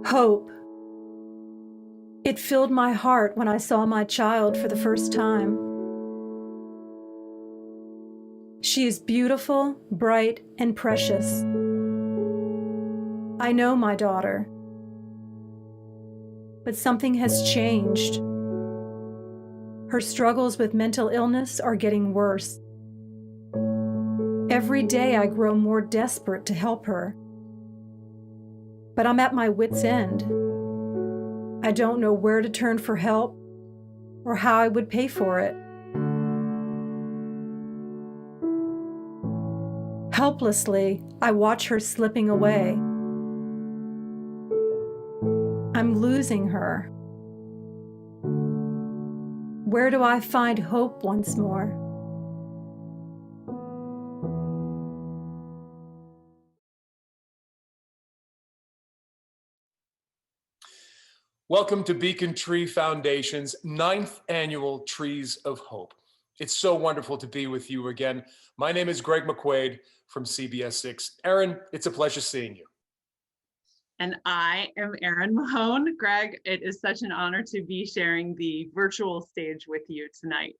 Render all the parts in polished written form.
Hope. It filled my heart when I saw my child for the first time. She is beautiful, bright, and precious. I know my daughter, but something has changed. Her struggles with mental illness are getting worse. Every day I grow more desperate to help her, but I'm at my wit's end. I don't know where to turn for help or how I would pay for it. Helplessly, I watch her slipping away. I'm losing her. Where do I find hope once more? Welcome to Beacon Tree Foundation's 9th annual Trees of Hope. It's so wonderful to be with you again. My name is Greg McQuaid from CBS 6. Erin, it's a pleasure seeing you. And I am Erin Mahone. Greg, it is such an honor to be sharing the virtual stage with you tonight.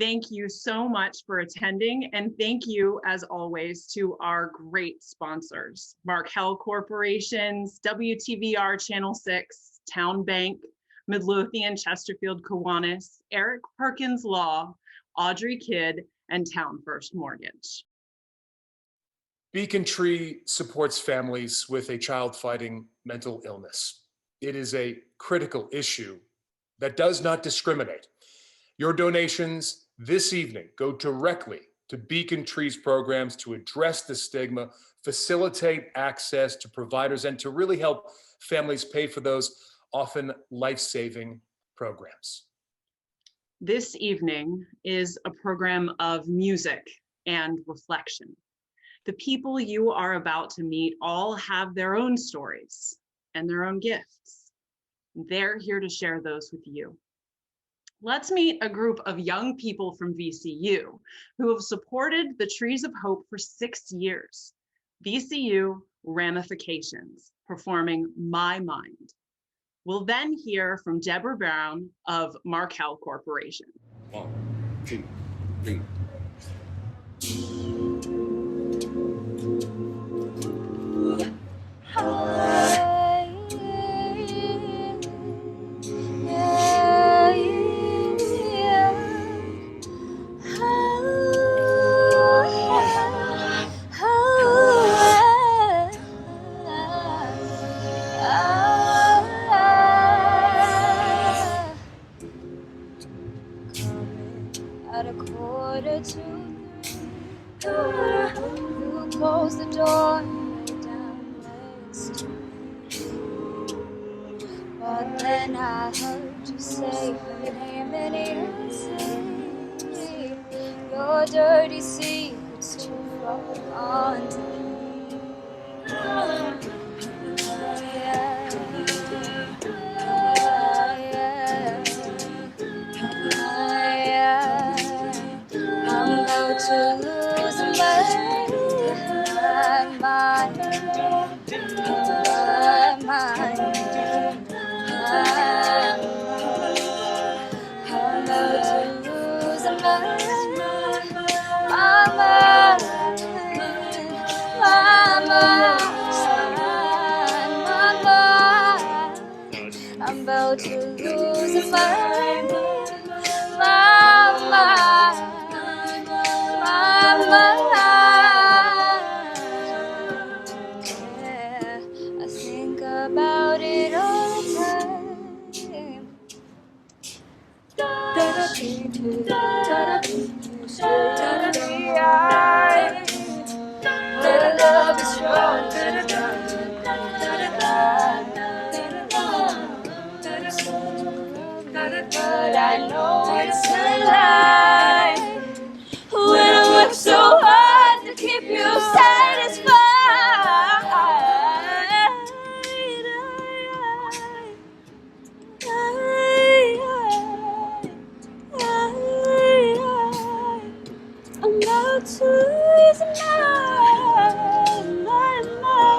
Thank you so much for attending, and thank you, as always, to our great sponsors, Markel Corporations, WTVR Channel 6, Town Bank, Midlothian, Chesterfield, Kiwanis, Eric Perkins Law, Audrey Kidd, and Town First Mortgage. Beacon Tree supports families with a child fighting mental illness. It is a critical issue that does not discriminate. Your donations this evening go directly to Beacon Tree's programs to address the stigma, facilitate access to providers, and to really help families pay for those often life-saving programs. This evening is a program of music and reflection. The people you are about to meet all have their own stories and their own gifts. They're here to share those with you. Let's meet a group of young people from VCU who have supported the Trees of Hope for 6 years. VCU Ramifications, performing My Mind. We'll then hear from Deborah Brown of Markel Corporation. 1, 2, 3. At a 2:45, you close the door and lay down next to me. But then I heard you say your name and you say your dirty secrets too far on to me. I'm about to lose my mind. I'm about to lose I'm about to lose my mind. I think about it all the time. Love is strong. But I know it's a lie. When I work so hard to keep you satisfied, I'm about to lose my mind.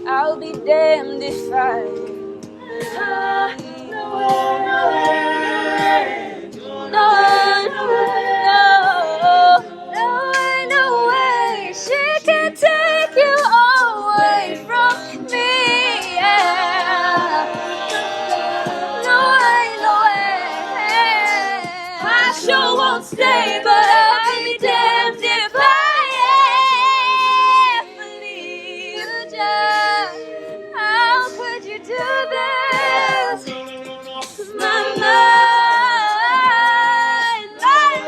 I'll be damned if I no way, no way, no way, no way, no way. She can take you away from me. Yeah. No way, no way. I sure won't stay, but I'll be damned if I ever leave you. Just how could you do this? 'Cause my mind, I'm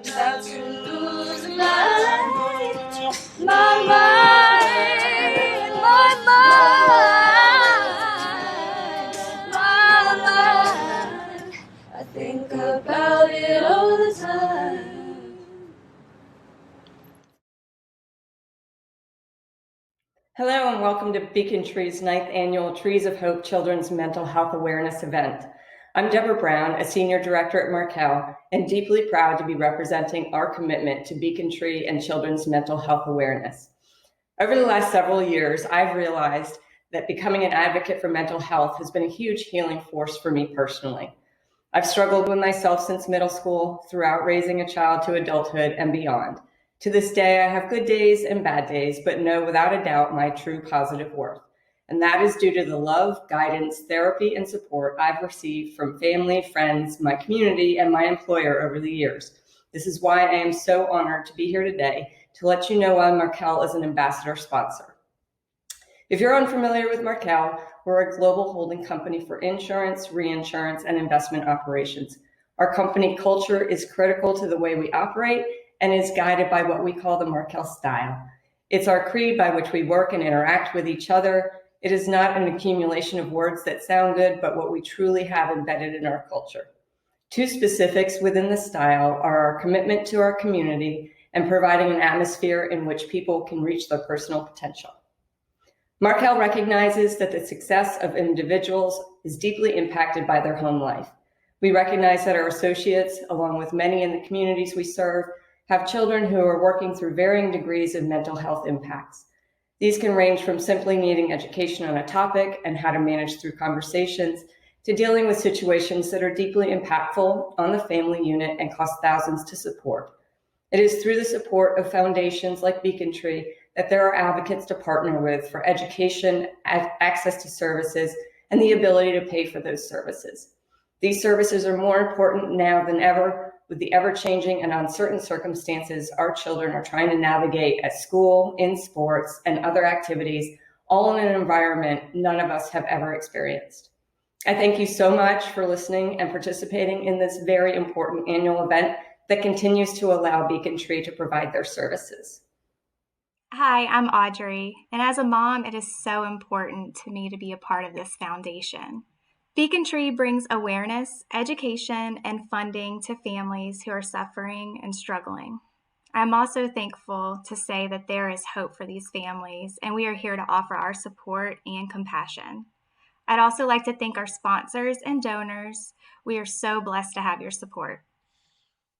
about to lose my mind, my mind. I think about it all the time. Hello and welcome to Beacon Tree's 9th annual Trees of Hope Children's Mental Health Awareness event. I'm Deborah Brown, a Senior Director at Markel, and deeply proud to be representing our commitment to Beacon Tree and children's mental health awareness. Over the last several years, I've realized that becoming an advocate for mental health has been a huge healing force for me personally. I've struggled with myself since middle school, throughout raising a child to adulthood and beyond. To this day, I have good days and bad days, but know without a doubt my true positive worth. And that is due to the love, guidance, therapy, and support I've received from family, friends, my community, and my employer over the years. This is why I am so honored to be here today to let you know why Markel is an ambassador sponsor. If you're unfamiliar with Markel, we're a global holding company for insurance, reinsurance, and investment operations. Our company culture is critical to the way we operate and is guided by what we call the Markel style. It's our creed by which we work and interact with each other. It is not an accumulation of words that sound good, but what we truly have embedded in our culture. Two specifics within the style are our commitment to our community and providing an atmosphere in which people can reach their personal potential. Markel recognizes that the success of individuals is deeply impacted by their home life. We recognize that our associates, along with many in the communities we serve, have children who are working through varying degrees of mental health impacts. These can range from simply needing education on a topic and how to manage through conversations to dealing with situations that are deeply impactful on the family unit and cost thousands to support. It is through the support of foundations like Beacon Tree that there are advocates to partner with for education, access to services, and the ability to pay for those services. These services are more important now than ever. With the ever-changing and uncertain circumstances our children are trying to navigate at school, in sports, and other activities, all in an environment none of us have ever experienced. I thank you so much for listening and participating in this very important annual event that continues to allow Beacon Tree to provide their services. Hi, I'm Audrey, and as a mom, it is so important to me to be a part of this foundation. Beacon Tree brings awareness, education, and funding to families who are suffering and struggling. I'm also thankful to say that there is hope for these families, and we are here to offer our support and compassion. I'd also like to thank our sponsors and donors. We are so blessed to have your support.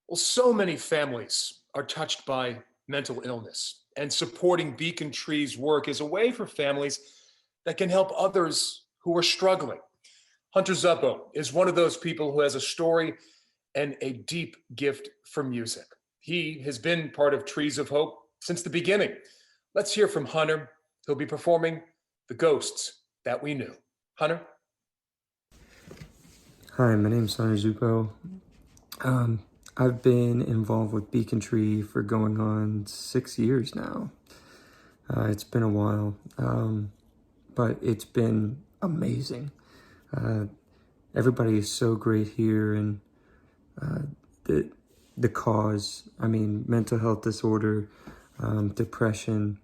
Well, so many families are touched by mental illness, and supporting Beacon Tree's work is a way for families that can help others who are struggling. Hunter Zuppo is one of those people who has a story and a deep gift for music. He has been part of Trees of Hope since the beginning. Let's hear from Hunter. He'll be performing The Ghosts That We Knew. Hunter? Hi, my name's Hunter Zuppo. I've been involved with Beacon Tree for going on 6 years now. It's been a while, but it's been amazing. Everybody is so great here, and the cause, mental health disorder, depression,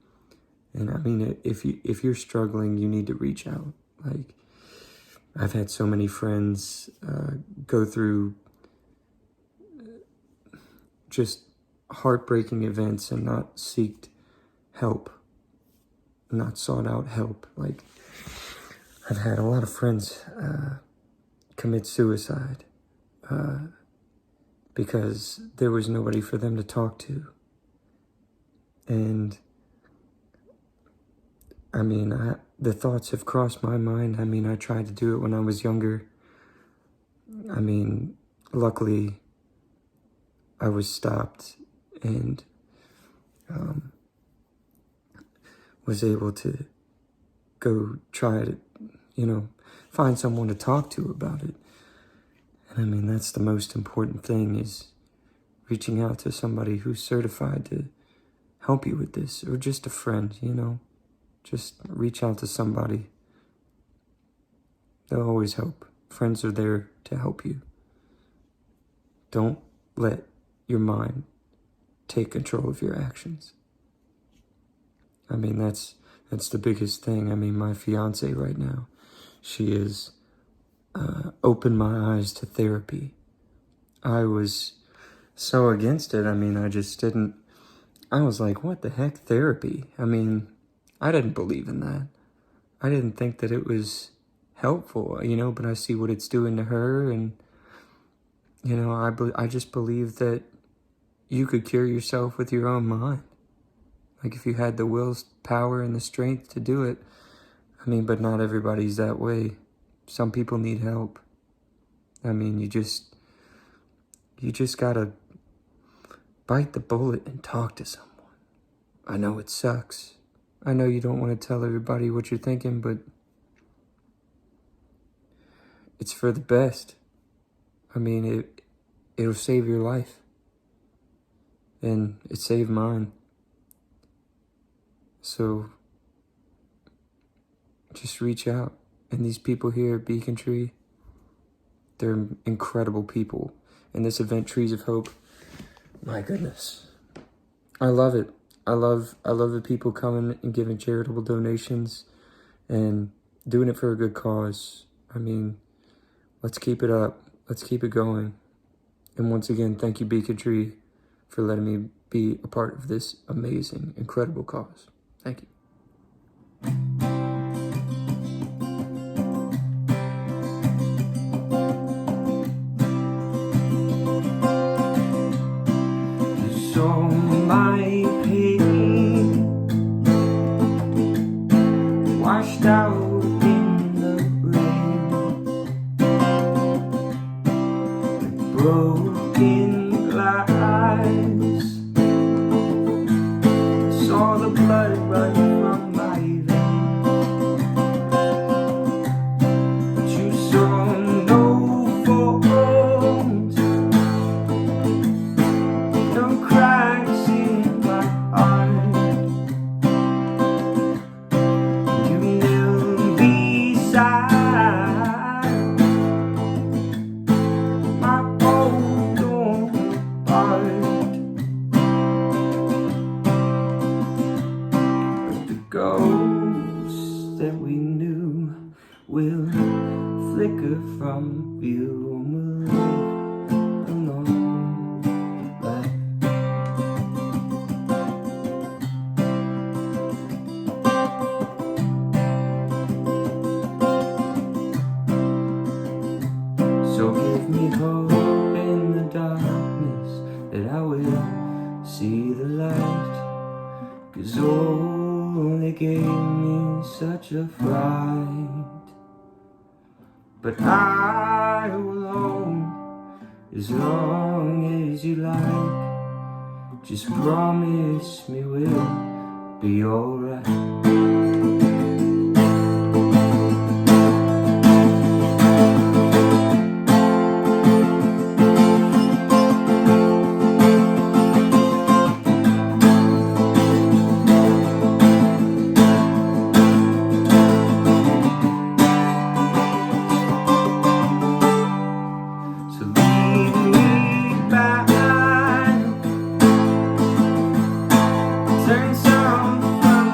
and if you're struggling, you need to reach out. Like, I've had so many friends go through just heartbreaking events and not sought out help. Like, I've had a lot of friends commit suicide because there was nobody for them to talk to. And I mean, the thoughts have crossed my mind. I mean, I tried to do it when I was younger. I mean, luckily, I was stopped and was able to go try to, find someone to talk to about it. And I mean, that's the most important thing, is reaching out to somebody who's certified to help you with this, or just a friend, just reach out to somebody. They'll always help. Friends are there to help you. Don't let your mind take control of your actions. I mean, that's the biggest thing. I mean, my fiance right now, she has opened my eyes to therapy. I was so against it. I mean, I was like, what the heck, therapy? I mean, I didn't believe in that. I didn't think that it was helpful, but I see what it's doing to her, and, I just believe that you could cure yourself with your own mind. Like, if you had the willpower and the strength to do it. I mean, but not everybody's that way. Some people need help. I mean, you just gotta bite the bullet and talk to someone. I know it sucks. I know you don't want to tell everybody what you're thinking, but it's for the best. I mean, it'll save your life. And it saved mine. So just reach out. And these people here at Beacon Tree, they're incredible people. And this event, Trees of Hope, my goodness, I love it. I love the people coming and giving charitable donations and doing it for a good cause. I mean, let's keep it up. Let's keep it going. And once again, thank you, Beacon Tree, for letting me be a part of this amazing, incredible cause. Thank you. You saw my pain washed out in the rain, broken glass. Saw the blood run from my veins, but you saw no fault, no cracks in my heart. You knelt beside my old torn apart. Ghosts that we knew will flicker from view. We'll live a long life. So give me hope in the darkness, that I will see the light. 'Cause they gave me such a fright, but I will hold as long as you like. Just promise me we'll be alright. Turn some from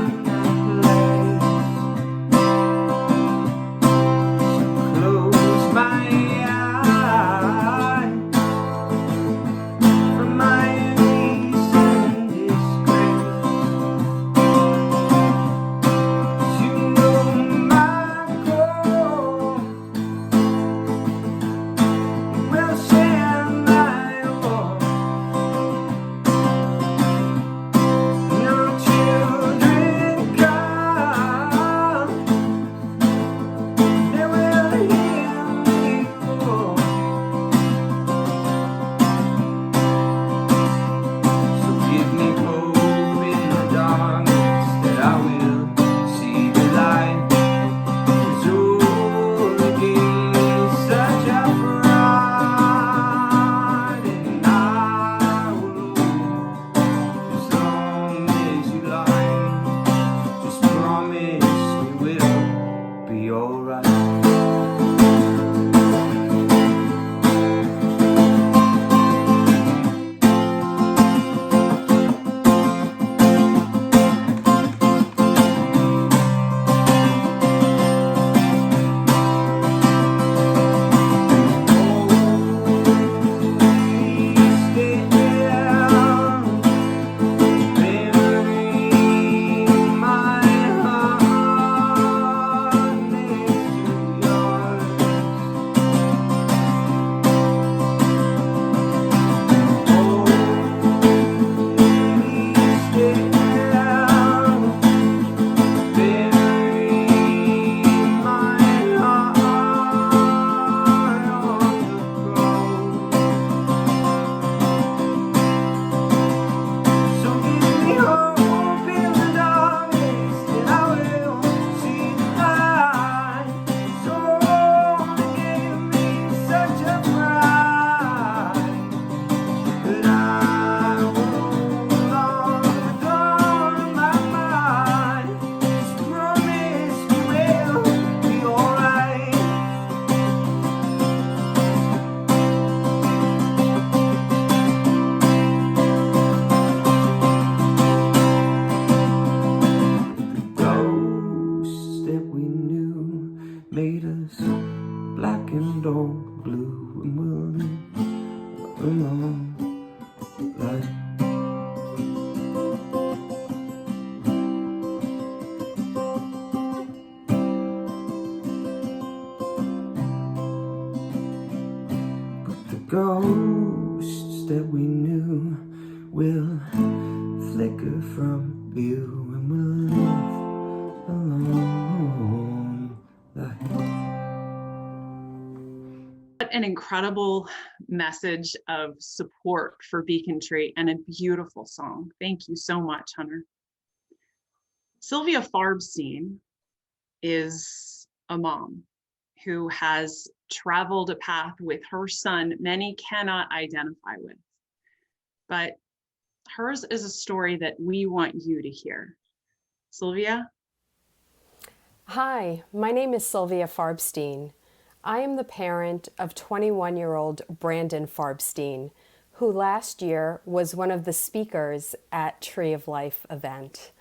you will flicker from view and we'll live along the heath. What an incredible message of support for Beacon Tree and a beautiful song. Thank you so much, Hunter. Sylvia Farbstein is a mom who has traveled a path with her son many cannot identify with. But hers is a story that we want you to hear. Sylvia? Hi, my name is Sylvia Farbstein. I am the parent of 21-year-old Brandon Farbstein, who last year was one of the speakers at Tree of Life event.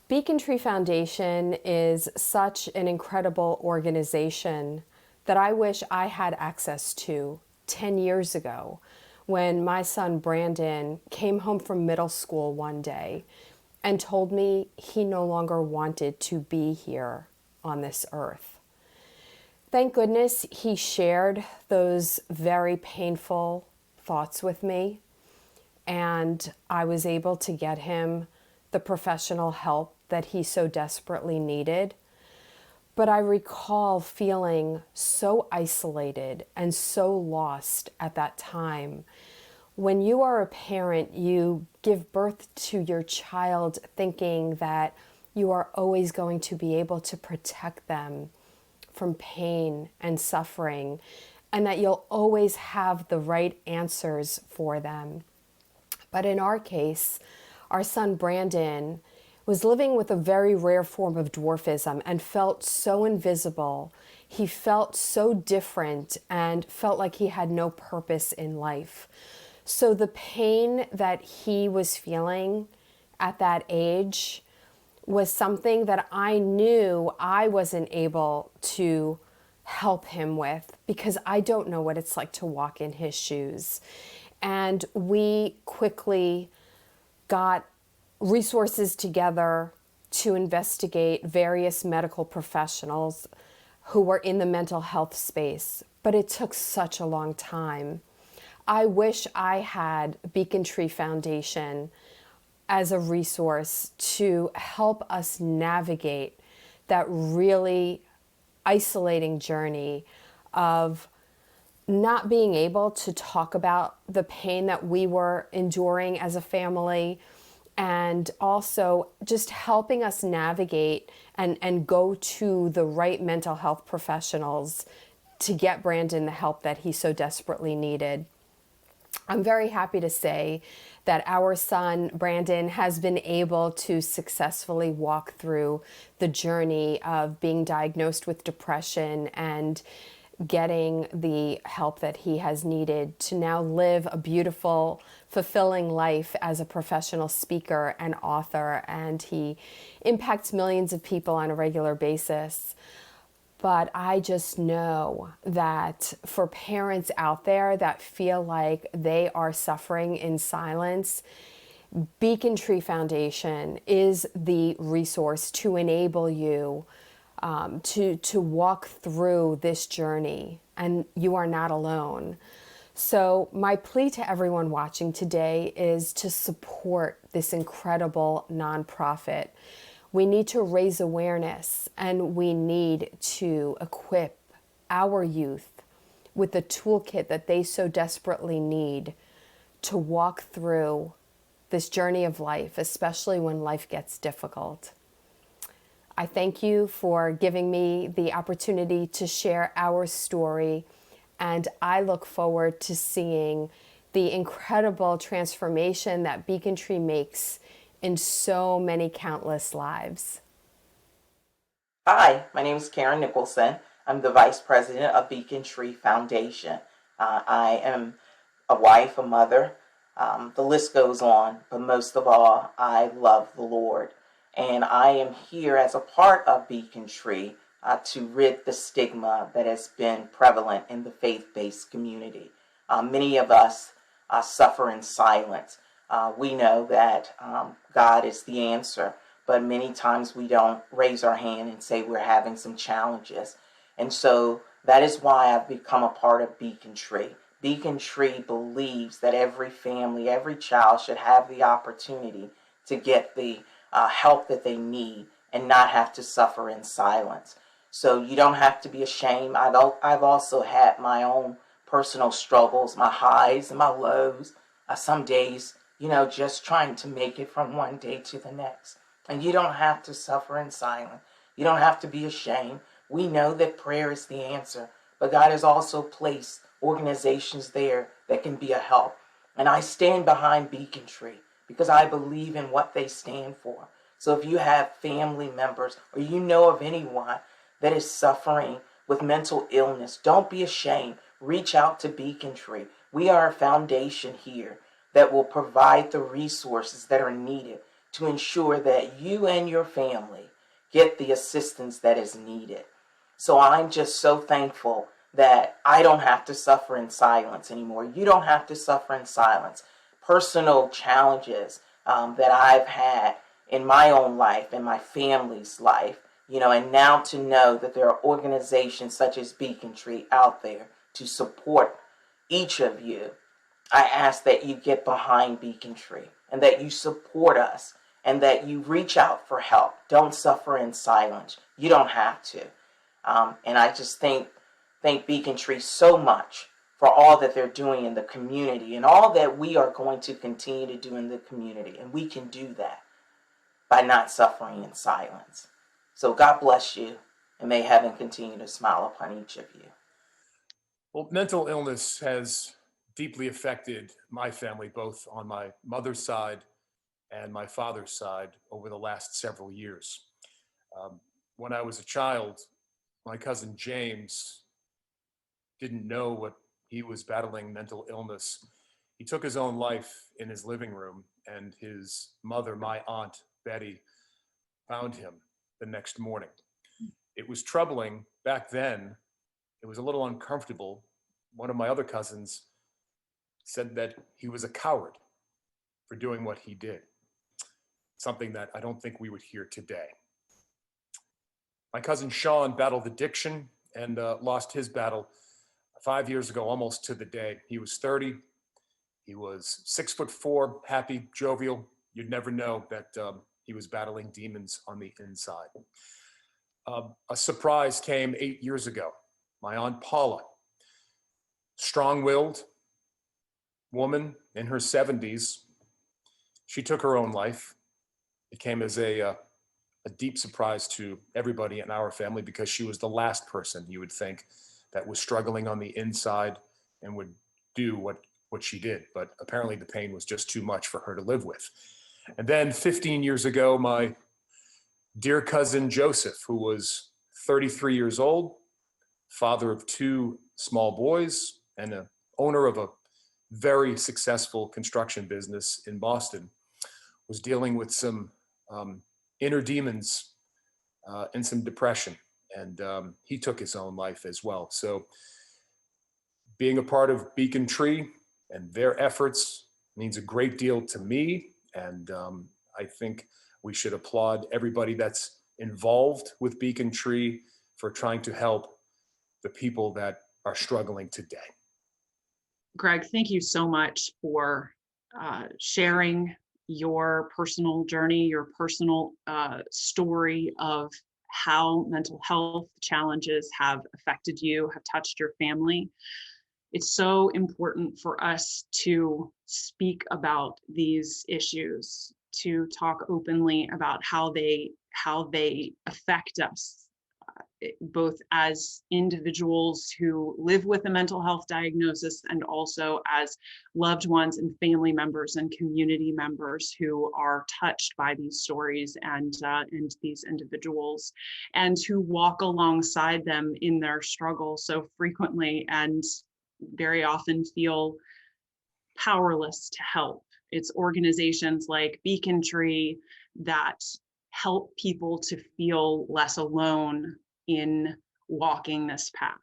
Beacon Tree Foundation is such an incredible organization that I wish I had access to 10 years ago when my son Brandon came home from middle school one day and told me he no longer wanted to be here on this earth. Thank goodness he shared those very painful thoughts with me, and I was able to get him the professional help that he so desperately needed. But I recall feeling so isolated and so lost at that time. When you are a parent, you give birth to your child thinking that you are always going to be able to protect them from pain and suffering, and that you'll always have the right answers for them. But in our case, our son Brandon was living with a very rare form of dwarfism and felt so invisible. He felt so different and felt like he had no purpose in life. So the pain that he was feeling at that age was something that I knew I wasn't able to help him with because I don't know what it's like to walk in his shoes. And we quickly got resources together to investigate various medical professionals who were in the mental health space, but it took such a long time. I wish I had Beacon Tree Foundation as a resource to help us navigate that really isolating journey of not being able to talk about the pain that we were enduring as a family, and also just helping us navigate and go to the right mental health professionals to get Brandon the help that he so desperately needed. I'm very happy to say that our son, Brandon, has been able to successfully walk through the journey of being diagnosed with depression and getting the help that he has needed to now live a beautiful, fulfilling life as a professional speaker and author, and he impacts millions of people on a regular basis. But I just know that for parents out there that feel like they are suffering in silence, Beacon Tree Foundation is the resource to enable you to walk through this journey, and you are not alone. So my plea to everyone watching today is to support this incredible nonprofit. We need to raise awareness, and we need to equip our youth with the toolkit that they so desperately need to walk through this journey of life, especially when life gets difficult. I thank you for giving me the opportunity to share our story, and I look forward to seeing the incredible transformation that Beacon Tree makes in so many countless lives. Hi, my name is Karen Nicholson. I'm the Vice President of Beacon Tree Foundation. I am a wife, a mother. The list goes on, but most of all, I love the Lord. And I am here as a part of Beacon Tree to rid the stigma that has been prevalent in the faith-based community. Many of us suffer in silence. We know that God is the answer, but many times we don't raise our hand and say we're having some challenges. And so that is why I've become a part of Beacon Tree. Beacon Tree believes that every family, every child should have the opportunity to get the help that they need and not have to suffer in silence. So you don't have to be ashamed. I've also had my own personal struggles, my highs and my lows. Some days, just trying to make it from one day to the next. And you don't have to suffer in silence. You don't have to be ashamed. We know that prayer is the answer, but God has also placed organizations there that can be a help. And I stand behind Beacon Tree because I believe in what they stand for. So if you have family members or you know of anyone that is suffering with mental illness, don't be ashamed. Reach out to Beacon Tree. We are a foundation here that will provide the resources that are needed to ensure that you and your family get the assistance that is needed. So I'm just so thankful that I don't have to suffer in silence anymore. You don't have to suffer in silence. Personal challenges that I've had in my own life, in my family's life, and now to know that there are organizations such as Beacon Tree out there to support each of you. I ask that you get behind Beacon Tree and that you support us and that you reach out for help. Don't suffer in silence. You don't have to. And I just thank Beacon Tree so much for all that they're doing in the community and all that we are going to continue to do in the community. And we can do that by not suffering in silence. So God bless you, and may heaven continue to smile upon each of you. Well, mental illness has deeply affected my family, both on my mother's side and my father's side over the last several years. When I was a child, my cousin James didn't know what he was battling mental illness. He took his own life in his living room, and his mother, my aunt Betty, found him the next morning. It was troubling back then. It was a little uncomfortable. One of my other cousins said that he was a coward for doing what he did, something that I don't think we would hear today. My cousin Sean battled addiction and lost his battle 5 years ago, almost to the day. He was 30. He was 6'4", happy, jovial. You'd never know that he was battling demons on the inside. A surprise came 8 years ago. My Aunt Paula, strong-willed woman in her 70s, she took her own life. It came as a deep surprise to everybody in our family because she was the last person you would think that was struggling on the inside and would do what she did. But apparently the pain was just too much for her to live with. And then 15 years ago, my dear cousin Joseph, who was 33 years old, father of 2 small boys, and a owner of a very successful construction business in Boston, was dealing with some inner demons and some depression. And he took his own life as well. So being a part of Beacon Tree and their efforts means a great deal to me. And I think we should applaud everybody that's involved with Beacon Tree for trying to help the people that are struggling today. Greg, thank you so much for sharing your personal journey, your personal story of how mental health challenges have affected you, have touched your family. It's so important for us to speak about these issues, to talk openly about how they affect us, both as individuals who live with a mental health diagnosis and also as loved ones and family members and community members who are touched by these stories and these individuals, and who walk alongside them in their struggle so frequently and very often feel powerless to help. It's organizations like Beacon Tree that help people to feel less alone in walking this path.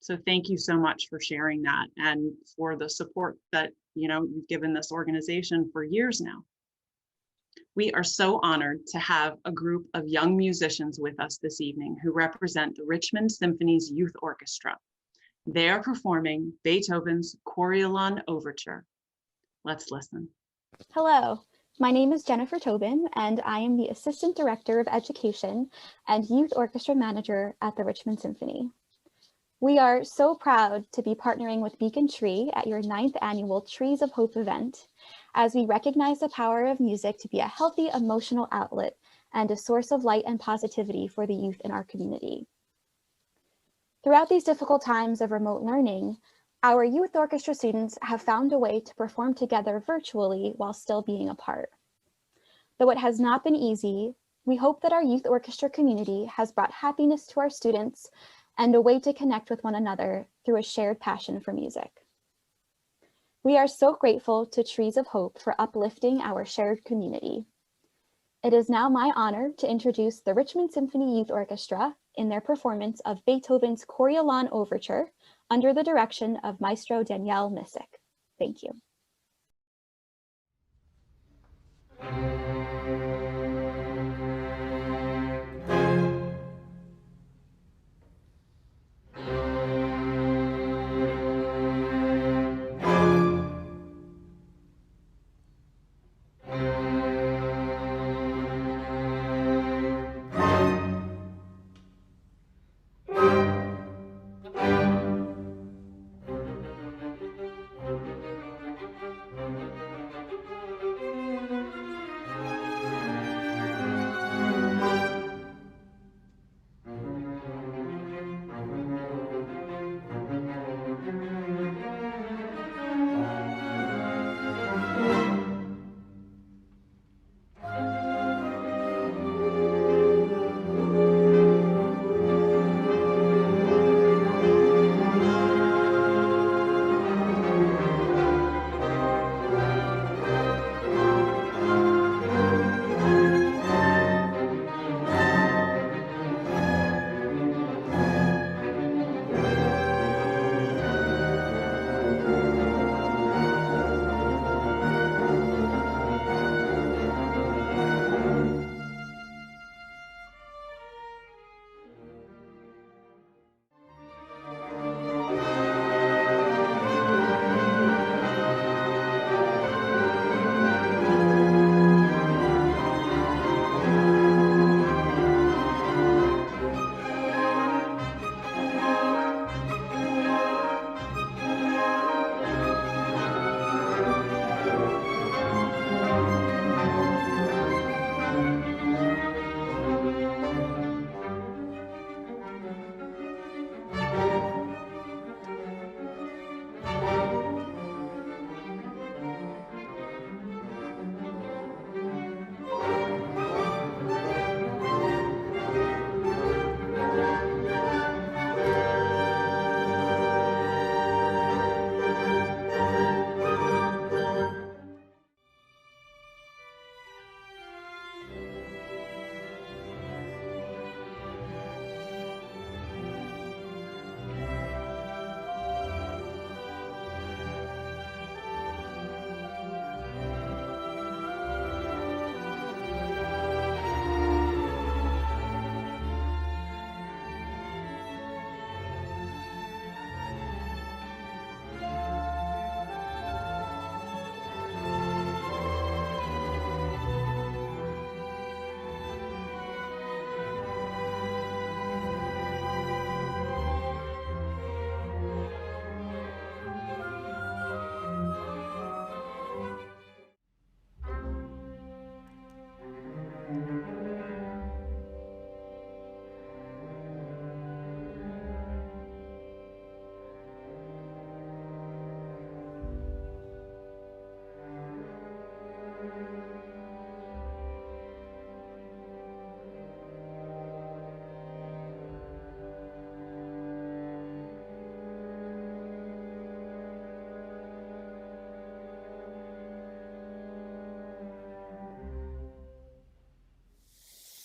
So thank you so much for sharing that and for the support that you've given this organization for years now. We are so honored to have a group of young musicians with us this evening who represent the Richmond Symphony's Youth Orchestra. They are performing Beethoven's Coriolan Overture. Let's listen. Hello, my name is Jennifer Tobin, and I am the Assistant Director of Education and Youth Orchestra Manager at the Richmond Symphony. We are so proud to be partnering with Beacon Tree at your 9th annual Trees of Hope event, as we recognize the power of music to be a healthy emotional outlet and a source of light and positivity for the youth in our community. Throughout these difficult times of remote learning, our youth orchestra students have found a way to perform together virtually while still being apart. Though it has not been easy, we hope that our youth orchestra community has brought happiness to our students and a way to connect with one another through a shared passion for music. We are so grateful to Trees of Hope for uplifting our shared community. It is now my honor to introduce the Richmond Symphony Youth Orchestra in their performance of Beethoven's Coriolan Overture under the direction of Maestro Daniel Misick. Thank you.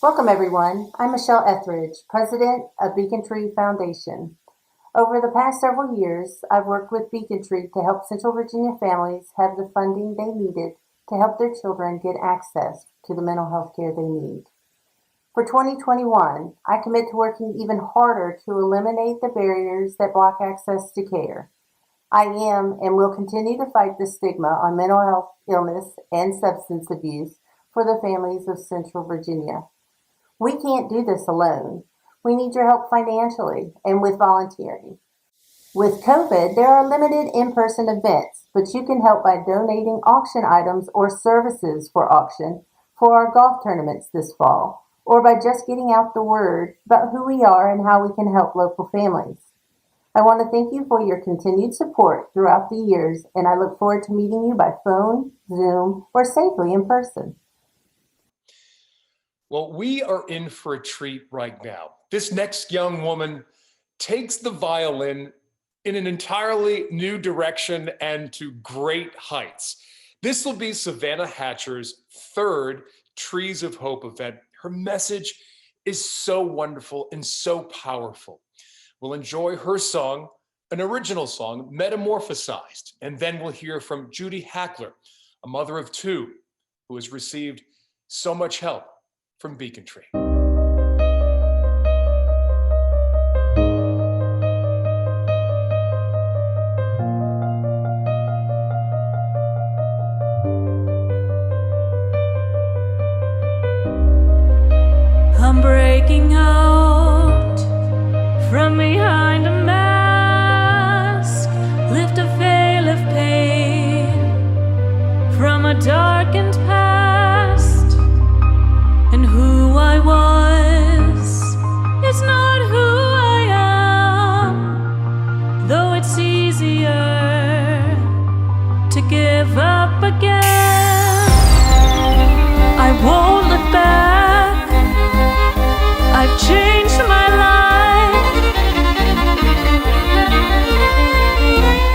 Welcome, everyone. I'm Michelle Etheridge, President of Beacon Tree Foundation. Over the past several years, I've worked with Beacon Tree to help Central Virginia families have the funding they needed to help their children get access to the mental health care they need. For 2021, I commit to working even harder to eliminate the barriers that block access to care. I am and will continue to fight the stigma on mental health illness and substance abuse for the families of Central Virginia. We can't do this alone. We need your help financially and with volunteering. With COVID, there are limited in-person events, but you can help by donating auction items or services for auction for our golf tournaments this fall, or by just getting out the word about who we are and how we can help local families. I want to thank you for your continued support throughout the years, and I look forward to meeting you by phone, Zoom, or safely in person. Well, we are in for a treat right now. This next young woman takes the violin in an entirely new direction and to great heights. This will be Savannah Hatcher's third Trees of Hope event. Her message is so wonderful and so powerful. We'll enjoy her song, an original song, Metamorphosized, and then we'll hear from Judy Hackler, a mother of two who has received so much help from Beacon Tree. I'm breaking out from behind a mask, lift a veil of pain from a darkened past, and who I was is not who I am, though it's easier to give up again. I won't look back. I've changed my life.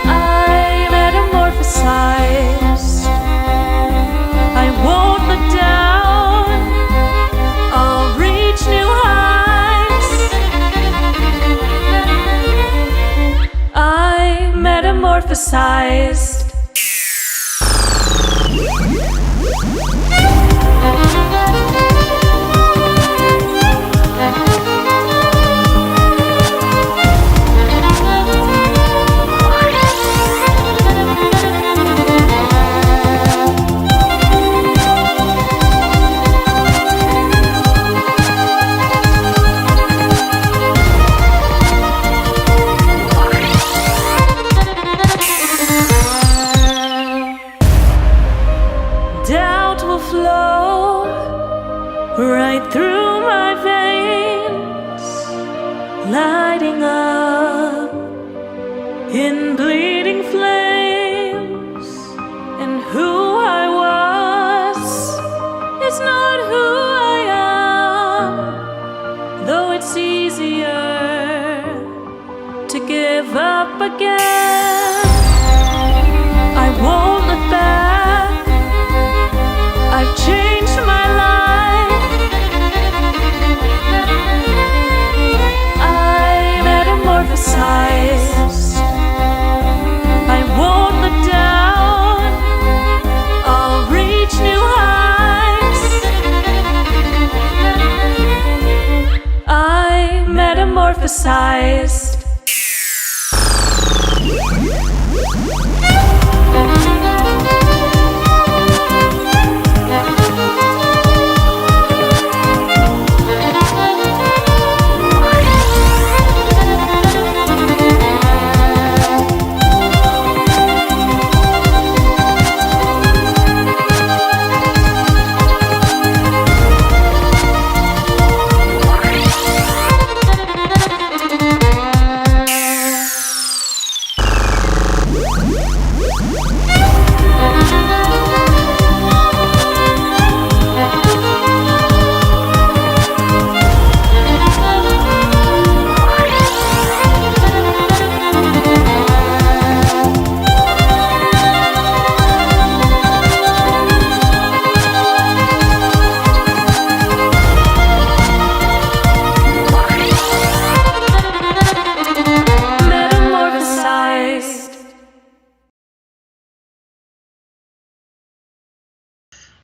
I metamorphosized. I won't look down. I'll reach new heights. I metamorphosized. Doubt will flow right through my veins, lighting up in bleeding flames. And who I was is not who I am, though it's easier to give up again. I won't look back. I've changed my life. I metamorphosized. I won't look down. I'll reach new heights. I metamorphosized.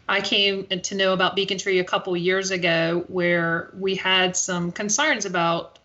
I came to know about Beacon Tree a couple years ago, where we had some concerns about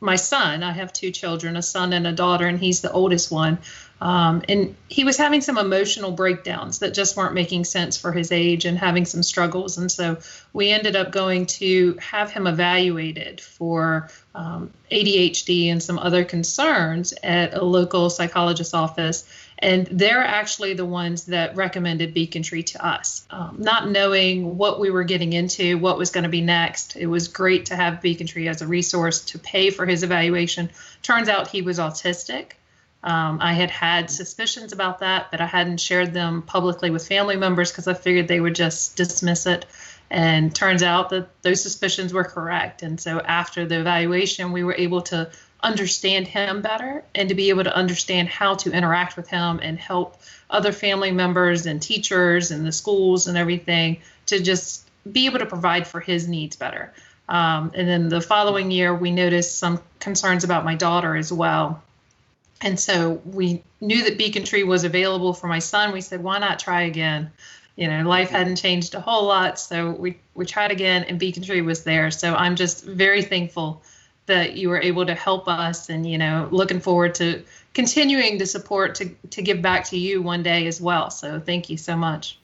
my son. I have two children, a son and a daughter, and he's the oldest one. And he was having some emotional breakdowns that just weren't making sense for his age and having some struggles. And so we ended up going to have him evaluated for ADHD and some other concerns at a local psychologist's office. And they're actually the ones that recommended Beacon Tree to us. Not knowing what we were getting into, what was going to be next, it was great to have Beacon Tree as a resource to pay for his evaluation. Turns out he was autistic. I had suspicions about that, but I hadn't shared them publicly with family members because I figured they would just dismiss it. And turns out that those suspicions were correct. And so after the evaluation, we were able to understand him better and to be able to understand how to interact with him and help other family members and teachers and the schools and everything to just be able to provide for his needs better. And then the following year, we noticed some concerns about my daughter as well. And so we knew that Beacon Tree was available for my son. We said, why not try again? You know, life hadn't changed a whole lot. So we tried again, and Beacon Tree was there. So I'm just very thankful that you were able to help us, and, you know, looking forward to continuing to support to give back to you one day as well. So thank you so much.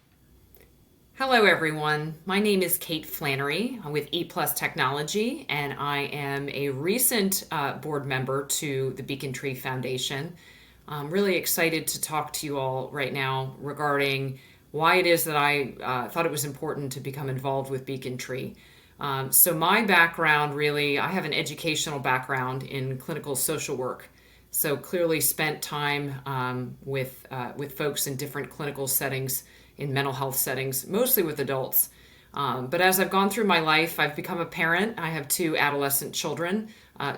Hello, everyone. My name is Kate Flannery. I'm with E Plus Technology, and I am a recent board member to the Beacon Tree Foundation. I'm really excited to talk to you all right now regarding why it is that I thought it was important to become involved with Beacon Tree. So my background, really, I have an educational background in clinical social work. So clearly spent time with folks in different clinical settings, in mental health settings, mostly with adults. But as I've gone through my life, I've become a parent. I have two adolescent children,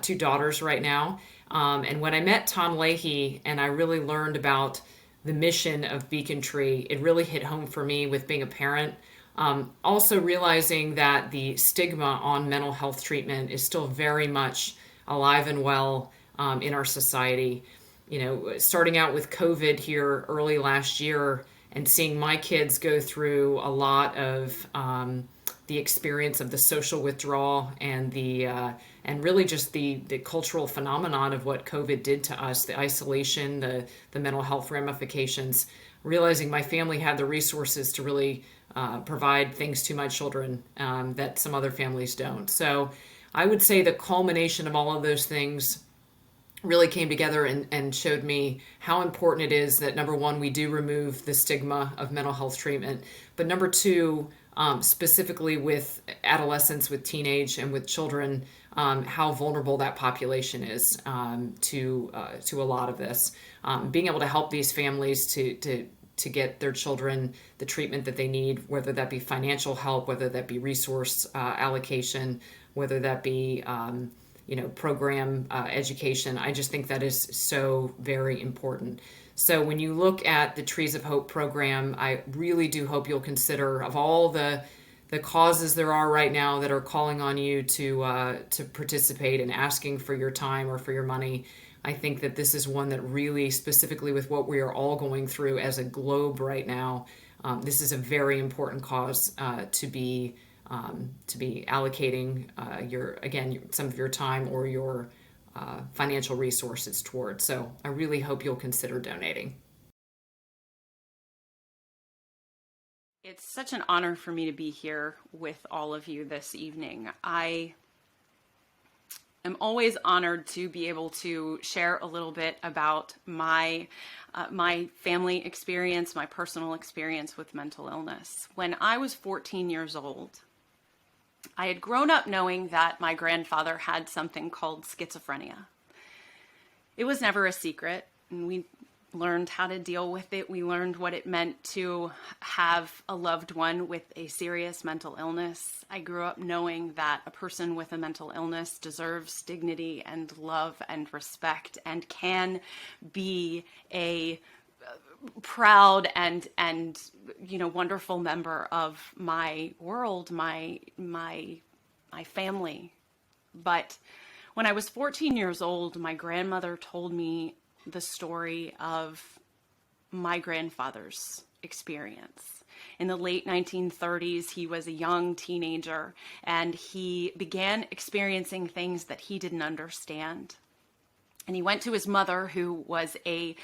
two daughters right now. And when I met Tom Leahy and I really learned about the mission of Beacon Tree, it really hit home for me with being a parent. Also realizing that the stigma on mental health treatment is still very much alive and well in our society. You know, starting out with COVID here early last year and seeing my kids go through a lot of the experience of the social withdrawal and and really just the cultural phenomenon of what COVID did to us, the isolation, the mental health ramifications, realizing my family had the resources to really provide things to my children that some other families don't. So I would say the culmination of all of those things really came together and showed me how important it is that, number one, we do remove the stigma of mental health treatment, but number two, specifically with adolescents, with teenage and with children, how vulnerable that population is to a lot of this. Being able to help these families to get their children the treatment that they need, whether that be financial help, whether that be resource allocation, whether that be program education. I just think that is so very important. So when you look at the Trees of Hope program, I really do hope you'll consider, of all the causes there are right now that are calling on you to participate and asking for your time or for your money, I think that this is one that really, specifically with what we are all going through as a globe right now, this is a very important cause to be allocating some of your time or your financial resources towards. So I really hope you'll consider donating. It's such an honor for me to be here with all of you this evening. I am always honored to be able to share a little bit about my family experience, my personal experience with mental illness. When I was 14 years old, I had grown up knowing that my grandfather had something called schizophrenia. It was never a secret, and we learned how to deal with it. We learned what it meant to have a loved one with a serious mental illness. I grew up knowing that a person with a mental illness deserves dignity and love and respect and can be a proud and wonderful member of my world, my family. But when I was 14 years old, my grandmother told me the story of my grandfather's experience. in the late 1930s. He was a young teenager, and he began experiencing things that he didn't understand. And he went to his mother, who was a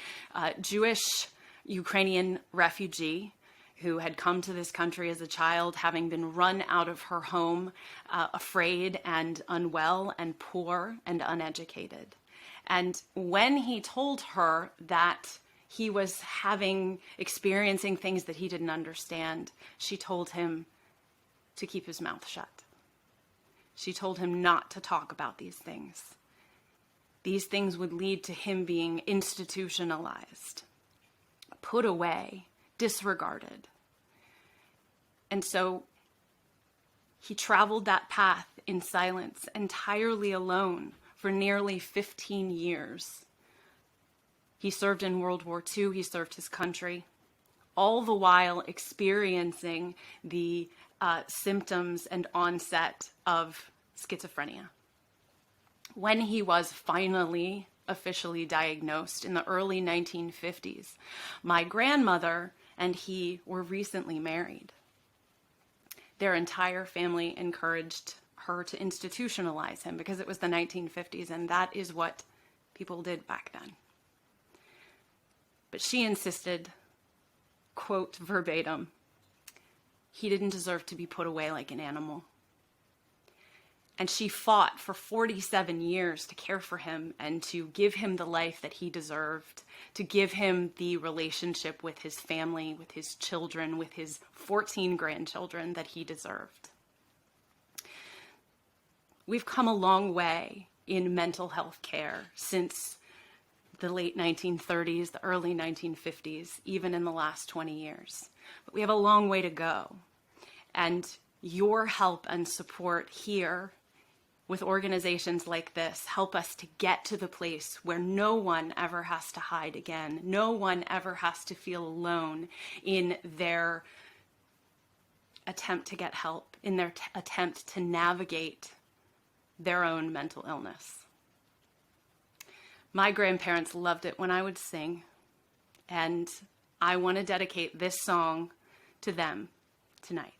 Jewish Ukrainian refugee who had come to this country as a child, having been run out of her home, afraid and unwell and poor and uneducated. And when he told her that he was experiencing things that he didn't understand, she told him to keep his mouth shut. She told him not to talk about these things. These things would lead to him being institutionalized, put away, disregarded. And so he traveled that path in silence, entirely alone, for nearly 15 years. He served in World War II, he served his country, all the while experiencing the symptoms and onset of schizophrenia. When he was finally officially diagnosed in the early 1950s, my grandmother and he were recently married. Their entire family encouraged her to institutionalize him because it was the 1950s, and that is what people did back then. But she insisted, quote verbatim, he didn't deserve to be put away like an animal. And she fought for 47 years to care for him and to give him the life that he deserved, to give him the relationship with his family, with his children, with his 14 grandchildren that he deserved. We've come a long way in mental health care since the late 1930s, the early 1950s, even in the last 20 years. But we have a long way to go. And your help and support here with organizations like this help us to get to the place where no one ever has to hide again. No one ever has to feel alone in their attempt to get help, in their attempt to navigate their own mental illness. My grandparents loved it when I would sing, and I want to dedicate this song to them tonight.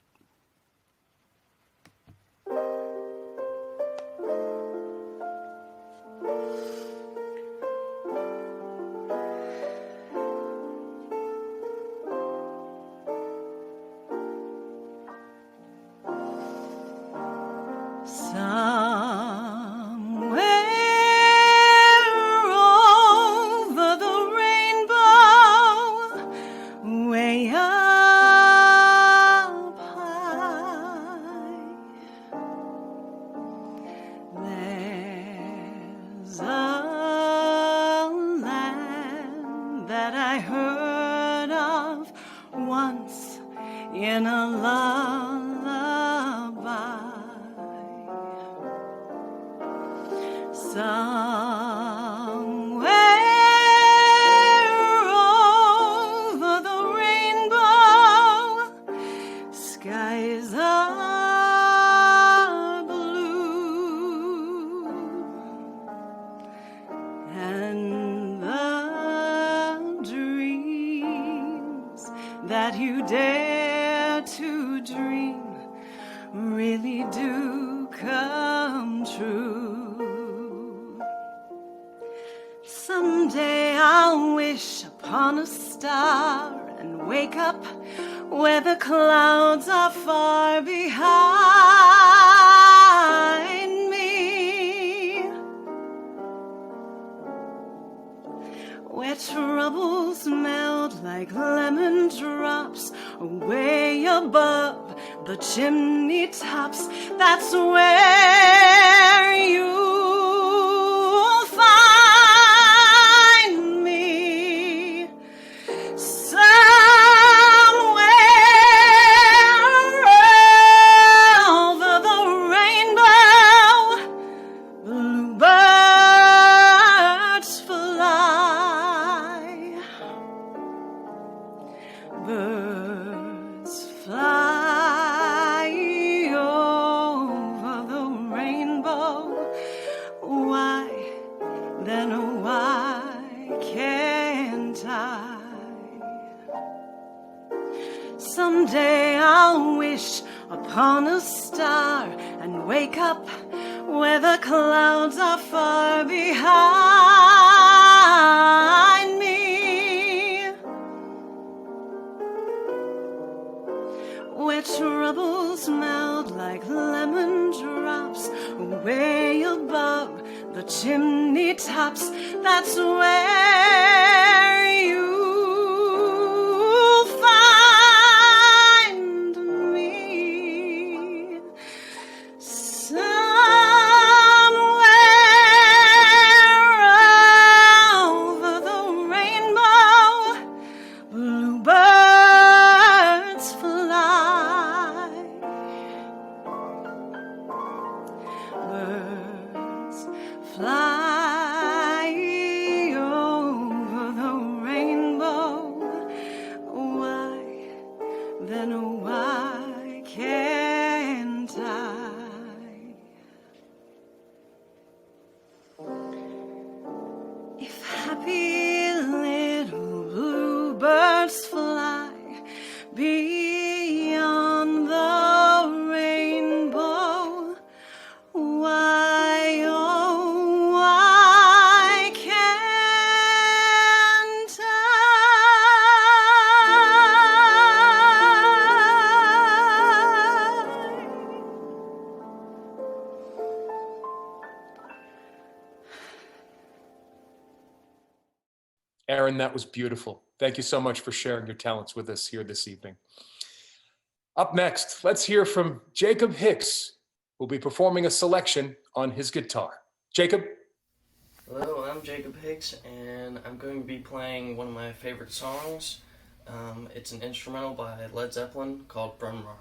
Chimney tops, that's where you'll find me. Somewhere over the rainbow, bluebirds fly. Birds fly over the rainbow, someday I'll wish upon a star and wake up where the clouds are far behind me, where troubles melt like lemon drops way above the chimney tops. That's where you'll find me, somewhere over the rainbow. Bluebirds fly, birds fly over the rainbow. Why, then why can't I? If happy little bluebirds fly beyond the rainbow, why, oh, why can't I? Aaron, that was beautiful. Thank you so much for sharing your talents with us here this evening. Up next, let's hear from Jacob Hicks, who'll be performing a selection on his guitar. Jacob? Hello, I'm Jacob Hicks, and I'm going to be playing one of my favorite songs. It's an instrumental by Led Zeppelin called Bryn Mawr.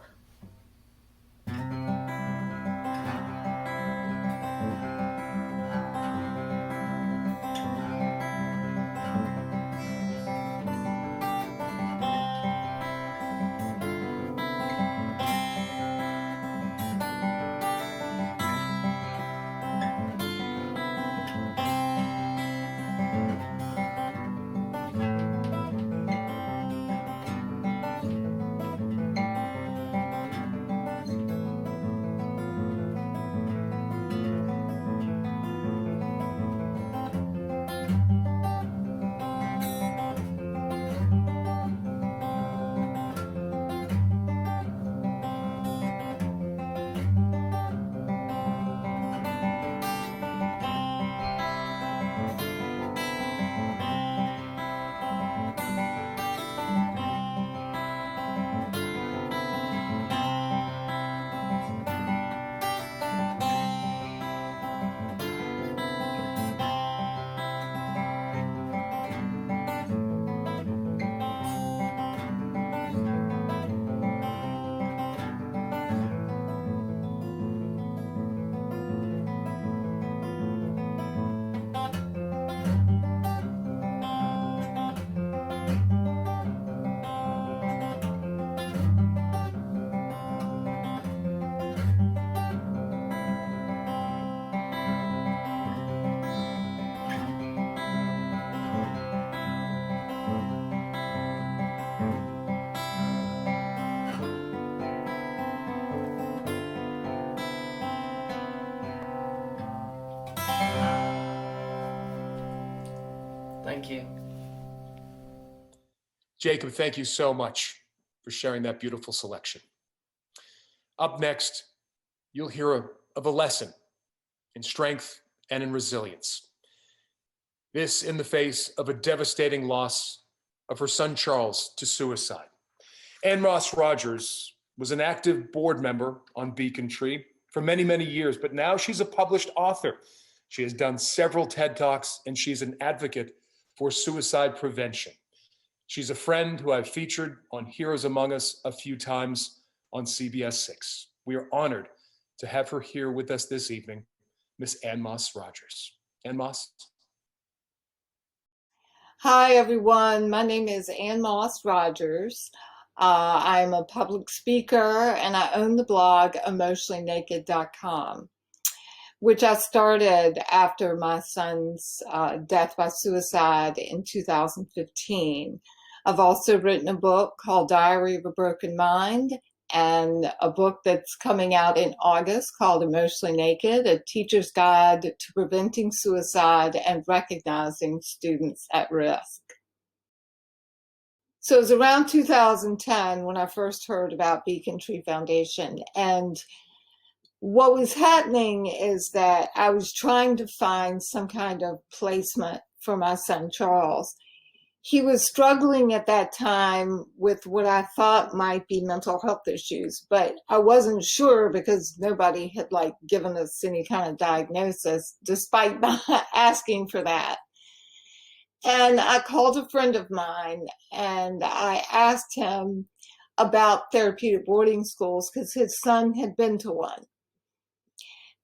Thank you. Jacob, thank you so much for sharing that beautiful selection. Up next, you'll hear of a lesson in strength and in resilience. This in the face of a devastating loss of her son Charles to suicide. Ann Moss Rogers was an active board member on Beacon Tree for many, many years, but now she's a published author. She has done several TED Talks, and she's an advocate for suicide prevention. She's a friend who I've featured on Heroes Among Us a few times on CBS 6. We are honored to have her here with us this evening, Miss Ann Moss Rogers. Ann Moss? Hi, everyone. My name is Ann Moss Rogers. I'm a public speaker, and I own the blog emotionallynaked.com, which I started after my son's death by suicide in 2015. I've also written a book called Diary of a Broken Mind, and a book that's coming out in August called Emotionally Naked, A Teacher's Guide to Preventing Suicide and Recognizing Students at Risk. So it was around 2010 when I first heard about Beacon Tree Foundation. And what was happening is that I was trying to find some kind of placement for my son, Charles. He was struggling at that time with what I thought might be mental health issues, but I wasn't sure because nobody had given us any kind of diagnosis, despite not asking for that. And I called a friend of mine and I asked him about therapeutic boarding schools because his son had been to one.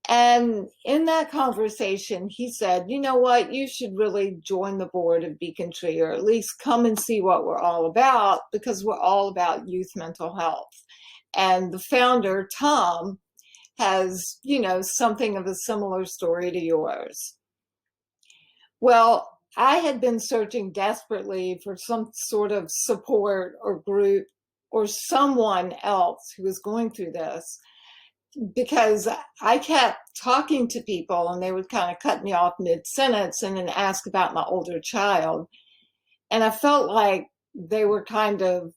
And in that conversation, he said, you know what, you should really join the board of Beacon Tree, or at least come and see what we're all about, because we're all about youth mental health. And the founder, Tom, has, something of a similar story to yours. Well, I had been searching desperately for some sort of support or group or someone else who was going through this, because I kept talking to people and they would kind of cut me off mid-sentence and then ask about my older child. And I felt like they were kind of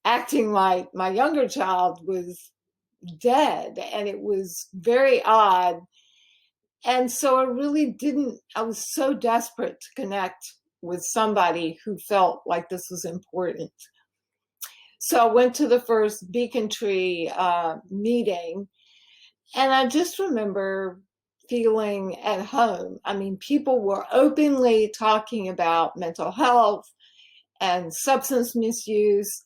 acting like my younger child was dead, and it was very odd. And so I was so desperate to connect with somebody who felt like this was important. So I went to the first Beacon Tree meeting, and I just remember feeling at home. I mean, people were openly talking about mental health and substance misuse,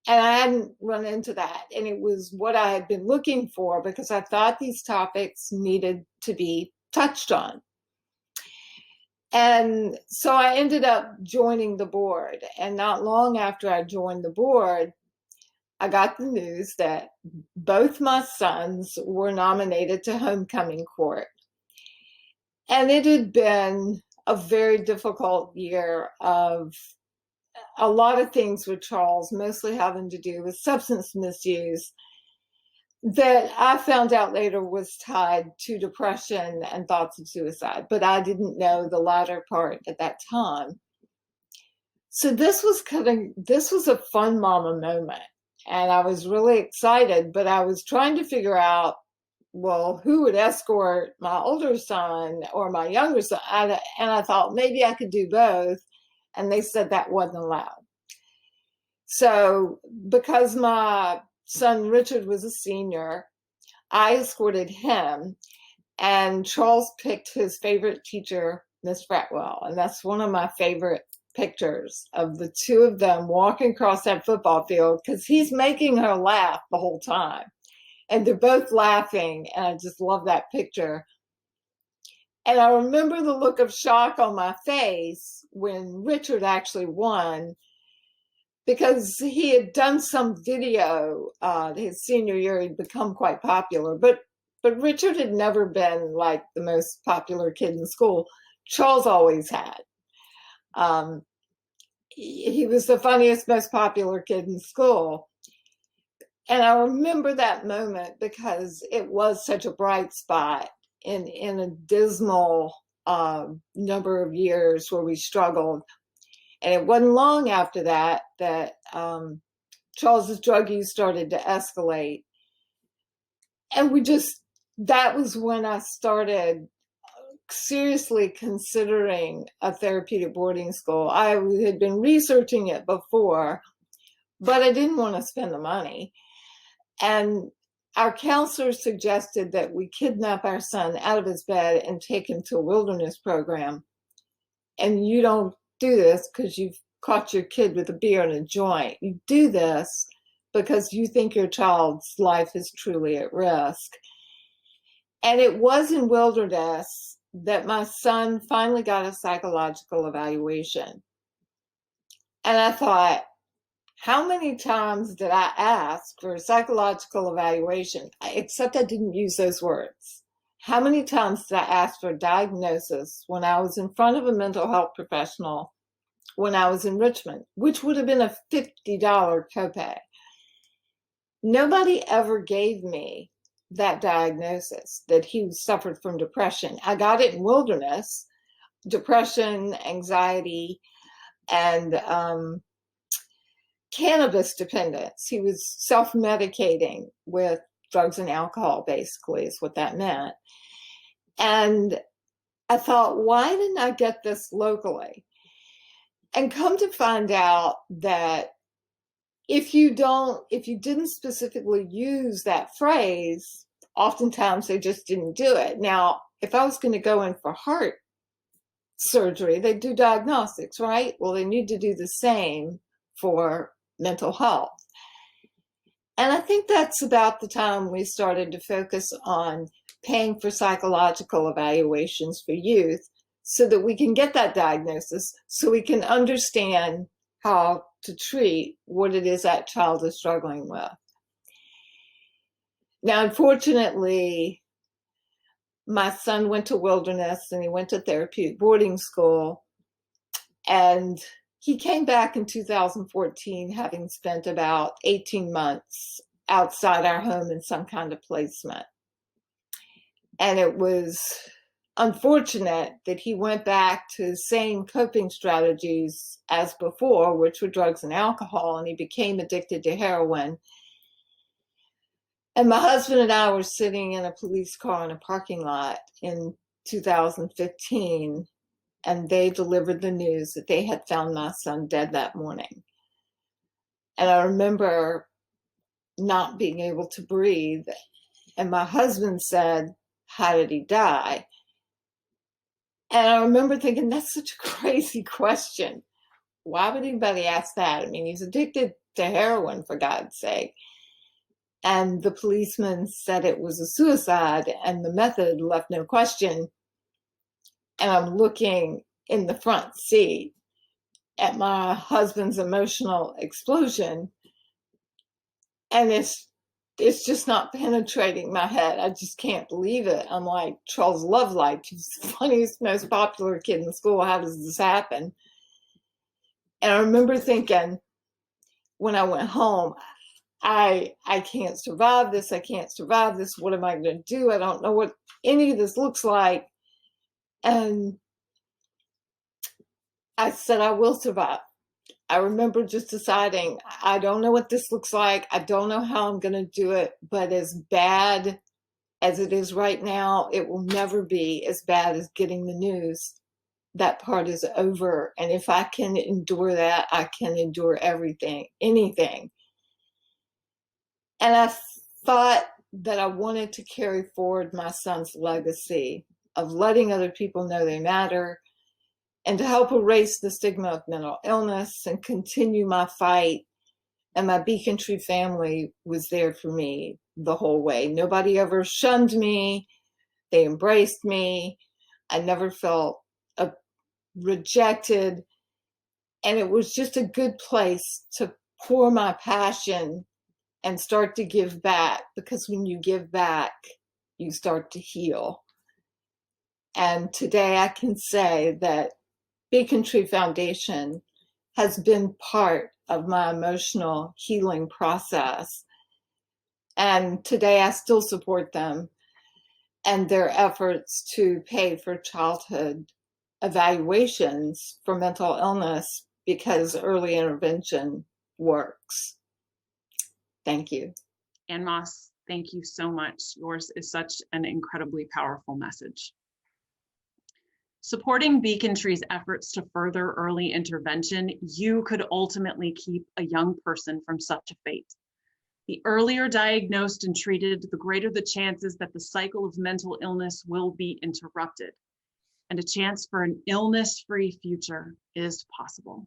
and I hadn't run into that. And it was what I had been looking for, because I thought these topics needed to be touched on. And so I ended up joining the board. And not long after I joined the board, I got the news that both my sons were nominated to homecoming court. And it had been a very difficult year of a lot of things with Charles, mostly having to do with substance misuse, that I found out later was tied to depression and thoughts of suicide, but I didn't know the latter part at that time. So this was a fun mama moment, and I was really excited, but I was trying to figure out, well, who would escort my older son or my younger son? And I thought maybe I could do both, and they said that wasn't allowed. So because my son Richard was a senior, I escorted him, and Charles picked his favorite teacher, Miss Fretwell, and that's one of my favorite pictures of the two of them walking across that football field, because he's making her laugh the whole time, and they're both laughing, and I just love that picture. And I remember the look of shock on my face when Richard actually won, because he had done some video his senior year. He'd become quite popular, but Richard had never been like the most popular kid in school. Charles always had. He was the funniest, most popular kid in school. And I remember that moment because it was such a bright spot in a dismal number of years where we struggled. And it wasn't long after that Charles's drug use started to escalate. And that was when I started seriously considering a therapeutic boarding school. I had been researching it before, but I didn't want to spend the money. And our counselor suggested that we kidnap our son out of his bed and take him to a wilderness program. And you don't do this because you've caught your kid with a beer and a joint. You do this because you think your child's life is truly at risk. And it was in wilderness that my son finally got a psychological evaluation. And I thought, how many times did I ask for a psychological evaluation? Except I didn't use those words. How many times did I ask for a diagnosis when I was in front of a mental health professional when I was in Richmond, which would have been a $50 copay. Nobody ever gave me that diagnosis that he suffered from depression. I got it in Wilderness, depression, anxiety, and cannabis dependence. He was self-medicating with drugs and alcohol, basically, is what that meant. And I thought, why didn't I get this locally? And come to find out that if you didn't specifically use that phrase, oftentimes they just didn't do it. Now, if I was going to go in for heart surgery, they do diagnostics, right? Well, they need to do the same for mental health. And I think that's about the time we started to focus on paying for psychological evaluations for youth so that we can get that diagnosis, so we can understand how to treat what it is that child is struggling with. Now, unfortunately, my son went to Wilderness and he went to therapeutic boarding school, and he came back in 2014 having spent about 18 months outside our home in some kind of placement. And it was unfortunate that he went back to the same coping strategies as before, which were drugs and alcohol, and he became addicted to heroin. And my husband and I were sitting in a police car in a parking lot in 2015, and they delivered the news that they had found my son dead that morning. And I remember not being able to breathe. And my husband said, "How did he die?" And I remember thinking, that's such a crazy question. Why would anybody ask that? I mean, he's addicted to heroin, for God's sake. And the policeman said it was a suicide, and the method left no question. And I'm looking in the front seat at my husband's emotional explosion, and it's just not penetrating my head. I just can't believe it. I'm like, Charles Lovelight, he's the funniest, most popular kid in school. How does this happen? And I remember thinking, when I went home, I can't survive this. I can't survive this. What am I going to do? I don't know what any of this looks like. And I said, I will survive. I remember just deciding, I don't know what this looks like. I don't know how I'm going to do it, but as bad as it is right now, it will never be as bad as getting the news that part is over. And if I can endure that, I can endure everything, anything. And I thought that I wanted to carry forward my son's legacy of letting other people know they matter, and to help erase the stigma of mental illness and continue my fight. And my Beacon Tree family was there for me the whole way. Nobody ever shunned me. They embraced me. I never felt rejected. And it was just a good place to pour my passion and start to give back, because when you give back, you start to heal. And today I can say that Beacon Tree Foundation has been part of my emotional healing process. And today I still support them and their efforts to pay for childhood evaluations for mental illness, because early intervention works. Thank you. Ann Moss, thank you so much. Yours is such an incredibly powerful message. Supporting Beacon Tree's efforts to further early intervention, you could ultimately keep a young person from such a fate. The earlier diagnosed and treated, the greater the chances that the cycle of mental illness will be interrupted, and a chance for an illness-free future is possible.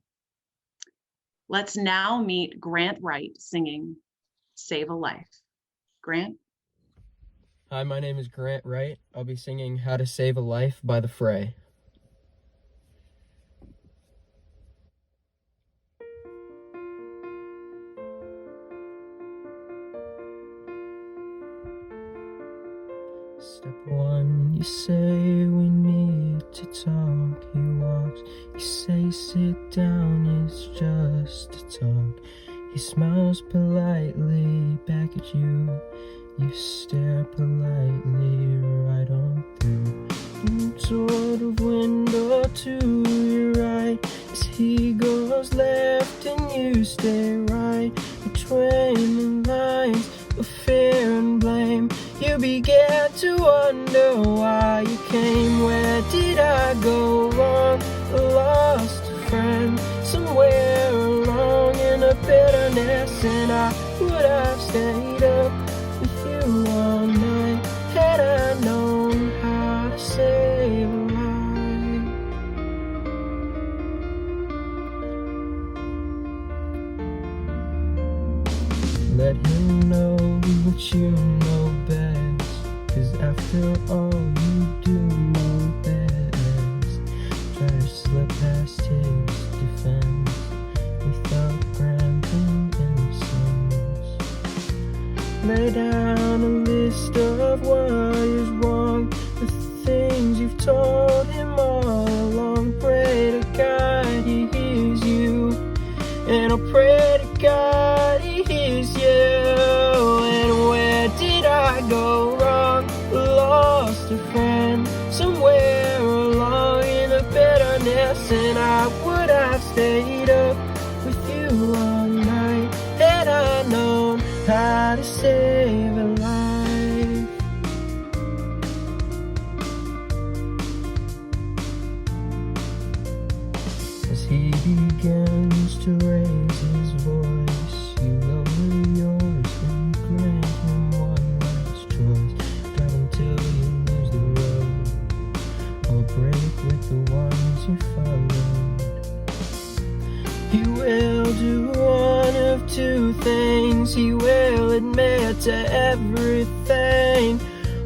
Let's now meet Grant Wright singing Save a Life. Grant? Hi, my name is Grant Wright. I'll be singing How to Save a Life by The Fray. Step one, you say we need afraid to talk. He walks, you say sit down, it's just a talk. He smiles politely back at you. You stare politely right on through some sort of window to your right. As he goes left and you stay right between the lines of fear and blame. You began to wonder why you came. Where did I go wrong? I lost a friend somewhere along in the bitterness, and I would have stayed up with you all night had I known how to save a life. Let him know what you know best, 'cause after all you do know best. Try to slip past his defense without granting innocence. Lay down a list of what is wrong, the things you've told him all along. Pray to God he hears you, and I'll pray to God he hears you. And where did I go wrong? Lost a friend somewhere along in the bitterness, and I would have stayed up with you all night had I known how to save a life. As he begins to raise his voice, you lower yours and grant him one last choice. Drive until you lose the road, or break with the ones you followed. He will do one of two things. He will admit to everything,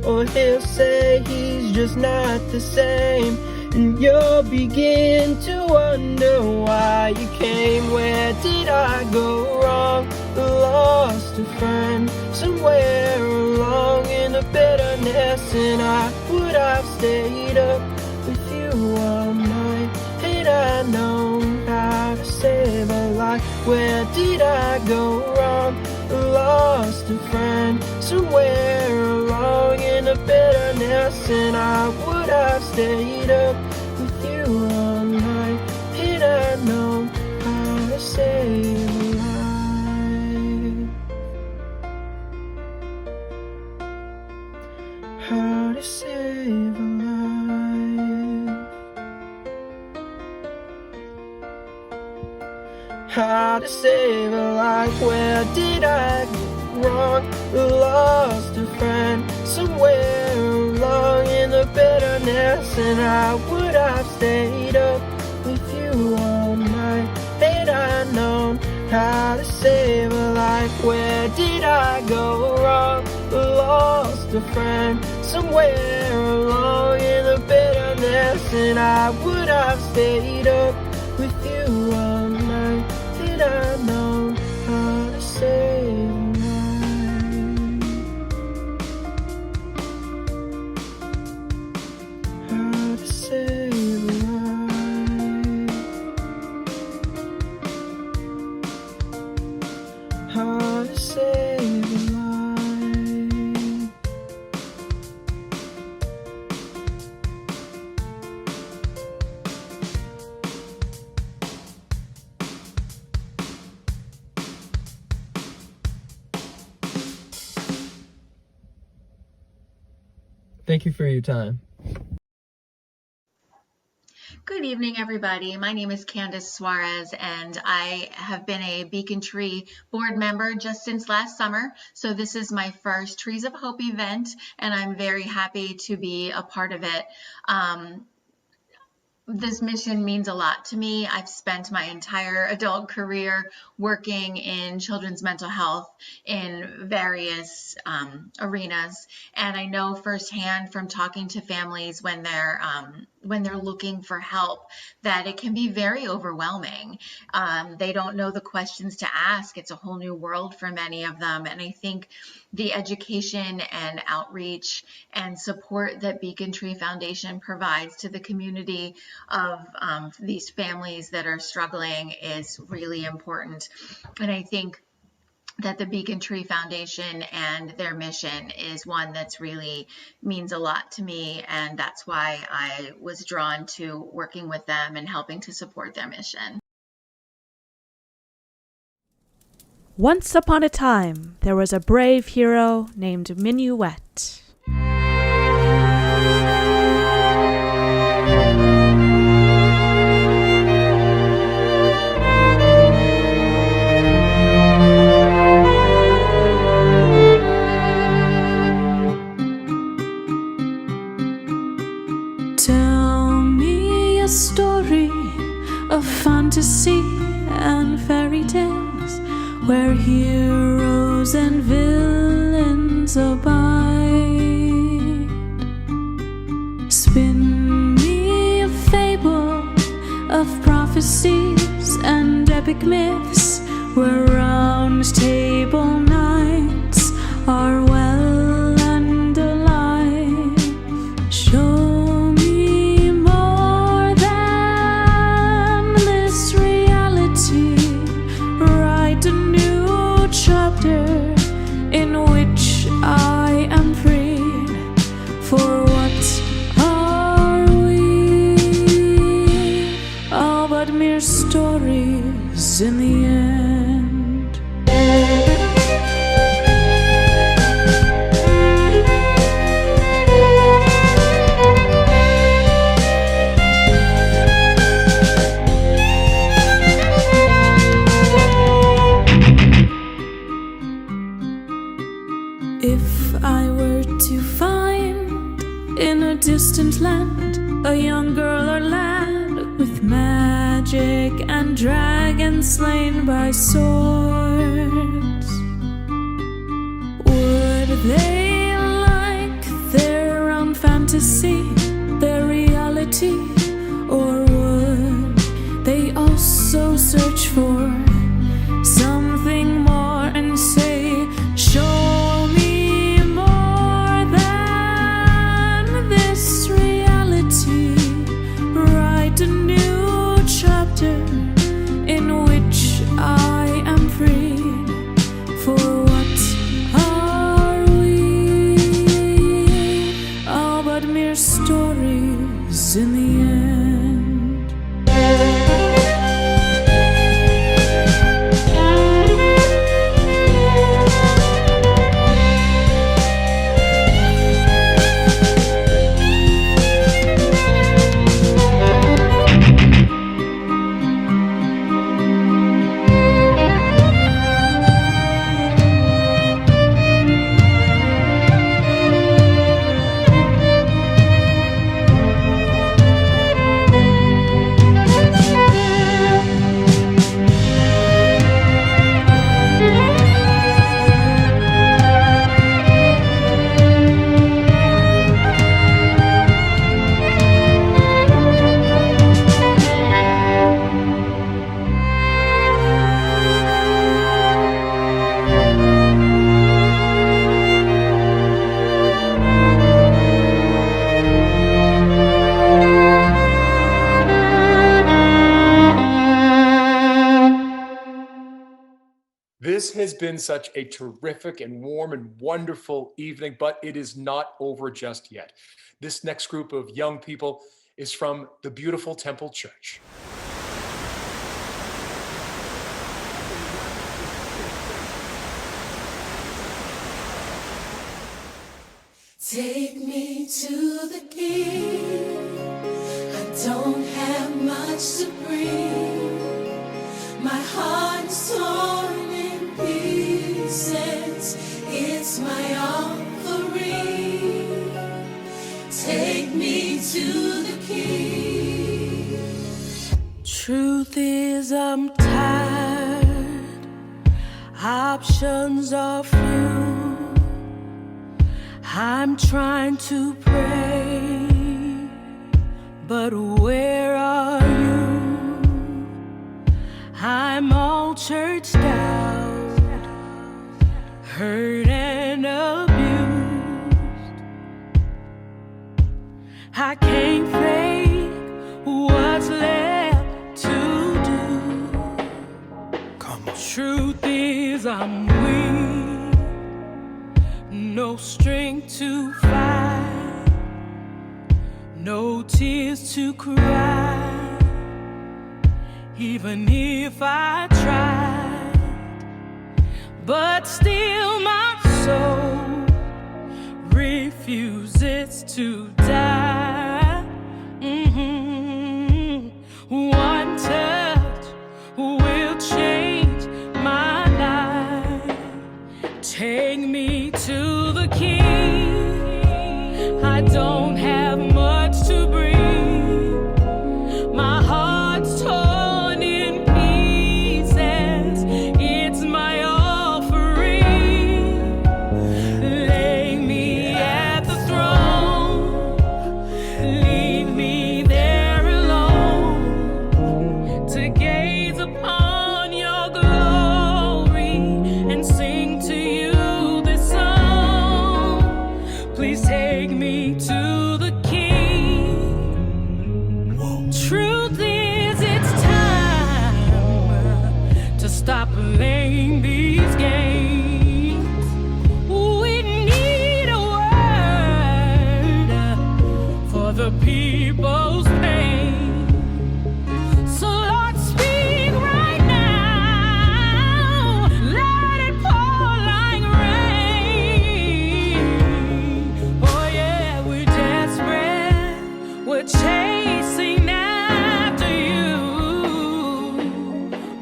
or he'll say he's just not the same. And you'll begin to wonder why you came. Where did I go wrong? Lost a friend somewhere along in the bitterness, and I would have stayed up with you all night had I known how to save a life. Where did I go wrong? Lost a friend somewhere along in the bitterness, and I would have stayed up with you all night had I known how to save a life. How to save a life. How to save a life. Where did I go wrong? Lost a friend somewhere along in the bitterness, and I would have stayed up with you all night had I known how to save a life. Where did I go wrong? Lost a friend somewhere along in the bitterness, and I would have stayed up with you all night had I known how to save a life. How to save a life. How to save a life. Thank you for your time. Good evening, everybody. My name is Candace Suarez, and I have been a Beacon Tree board member just since last summer. So this is my first Trees of Hope event, and I'm very happy to be a part of it. this mission means a lot to me. I've spent my entire adult career working in children's mental health in various arenas, and I know firsthand from talking to families when they're looking for help that it can be very overwhelming. They don't know the questions to ask. It's a whole new world for many of them, and I think the education and outreach and support that Beacon Tree Foundation provides to the community of these families that are struggling is really important. And I think that the Beacon Tree Foundation and their mission is one that's really means a lot to me, and that's why I was drawn to working with them and helping to support their mission. Once upon a time, there was a brave hero named Minuet. Tell me a story of fantasy and fairy tales, where heroes and villains abide. Spin me a fable of prophecies and epic myths, where round table nights are well and alive. Show me more than this reality. Write a new chapter in which I am freed. For what are we? All but mere stories in the end. If I were to find in a distant land a young girl or lad with magic and dragons slain by swords, would they like their own fantasy, their reality, or would they also search for something more and say, show me more than this reality? Write a new chapter in which I am freed. For what are we? All but mere stories in the end. This has been such a terrific and warm and wonderful evening, but it is not over just yet. This next group of young people is from the beautiful Temple Church. Take me to the King. I don't have much to bring. My heart is torn in pieces. It's my offering. Take me to the King. I'm tired, options are few. I'm trying to pray, but where are you? I'm all churched out, hurt and abused. I can't fake what's left to do. Truth is I'm weak, no strength to fight, no tears to cry, even if I tried. But still my soul refuses to die. One touch will change my life. Take me to the King. I don't have much to bring. My heart's torn in pieces. It's my offering. Lay me at the throne. Leave me there alone to gaze upon your glory and sing to you this song. Please take me to the King. Truth is, it's time to stop playing these games. We need a word for the people's pain. So Lord, speak right now. Let it pour like rain. Oh yeah, we're desperate. We're chasing after you.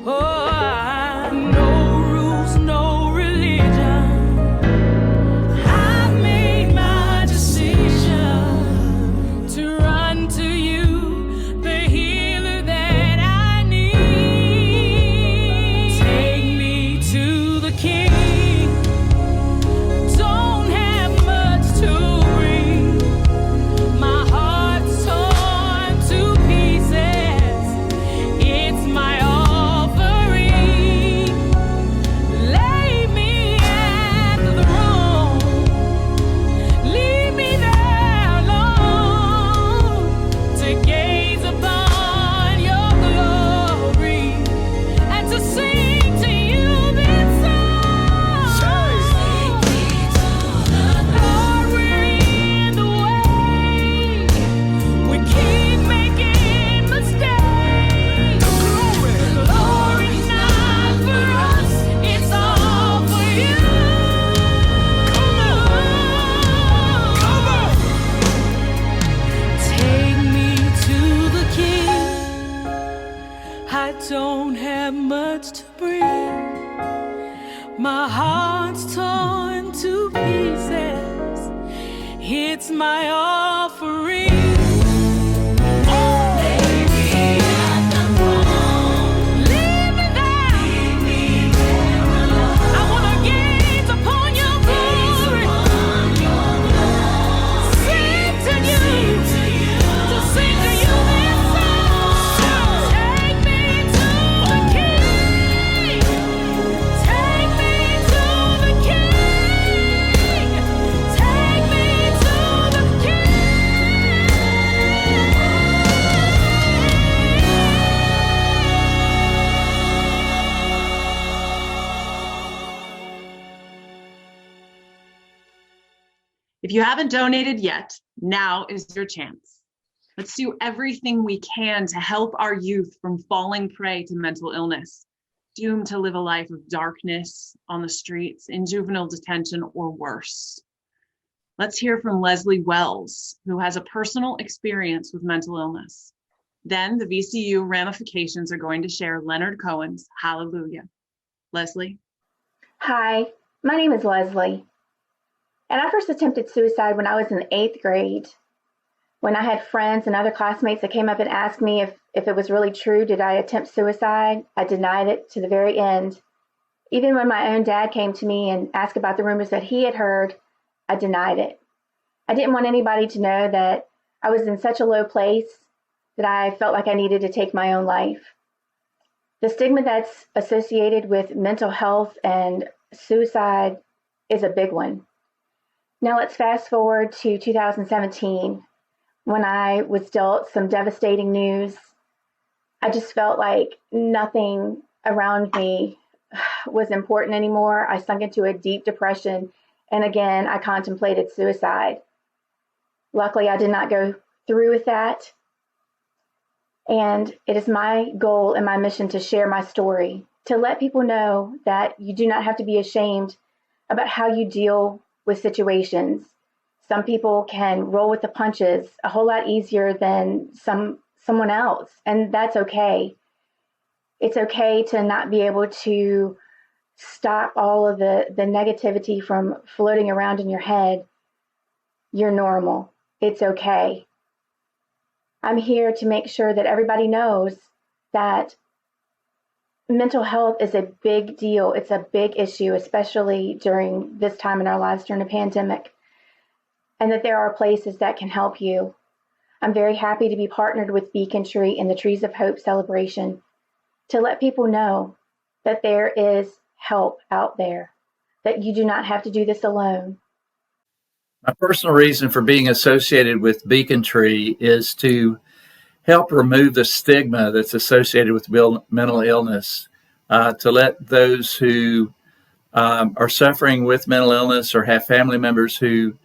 Oh, no rules, no religion. I've made my decision to run to you, the healer that I need. Take me to the King. Don't have much to bring. My heart's torn to pieces. It's my offering. Lay me at the throne. Leave me there alone to gaze upon your glory and to sing to you this song. Lord, we're in the way. We keep making mistakes. Glory's not for us, it's all for you. Take me to the King. I don't have much to bring. My heart's torn to pieces. It's my offering. Leave me there. I wanna gaze upon your glory. Sing to you. To sing to you this song. Take me to the King. Take me to the King. Take me to the If you haven't donated yet, now is your chance. Let's do everything we can to help our youth from falling prey to mental illness, doomed to live a life of darkness on the streets, in juvenile detention, or worse. Let's hear from Leslie Wells, who has a personal experience with mental illness. Then the VCU ramifications are going to share Leonard Cohen's Hallelujah. Leslie? Hi, my name is Leslie. And I first attempted suicide when I was in the 8th grade, when I had friends and other classmates that came up and asked me if if it was really true. Did I attempt suicide? I denied it to the very end. Even when my own dad came to me and asked about the rumors that he had heard, I denied it. I didn't want anybody to know that I was in such a low place that I felt like I needed to take my own life. The stigma that's associated with mental health and suicide is a big one. Now let's fast forward to 2017, when I was dealt some devastating news. I just felt like nothing around me was important anymore. I sunk into a deep depression, and again, I contemplated suicide. Luckily, I did not go through with that. And it is my goal and my mission to share my story, to let people know that you do not have to be ashamed about how you deal with situations. Some people can roll with the punches a whole lot easier than someone else, and that's okay. It's okay to not be able to stop all of the negativity from floating around in your head. You're normal. It's okay. I'm here to make sure that everybody knows that mental health is a big deal. It's a big issue, especially during this time in our lives during a pandemic, and that there are places that can help you. I'm very happy to be partnered with Beacon Tree in the Trees of Hope celebration to let people know that there is help out there, that you do not have to do this alone. My personal reason for being associated with Beacon Tree is to help remove the stigma that's associated with mental illness, to let those who are suffering with mental illness or have family members who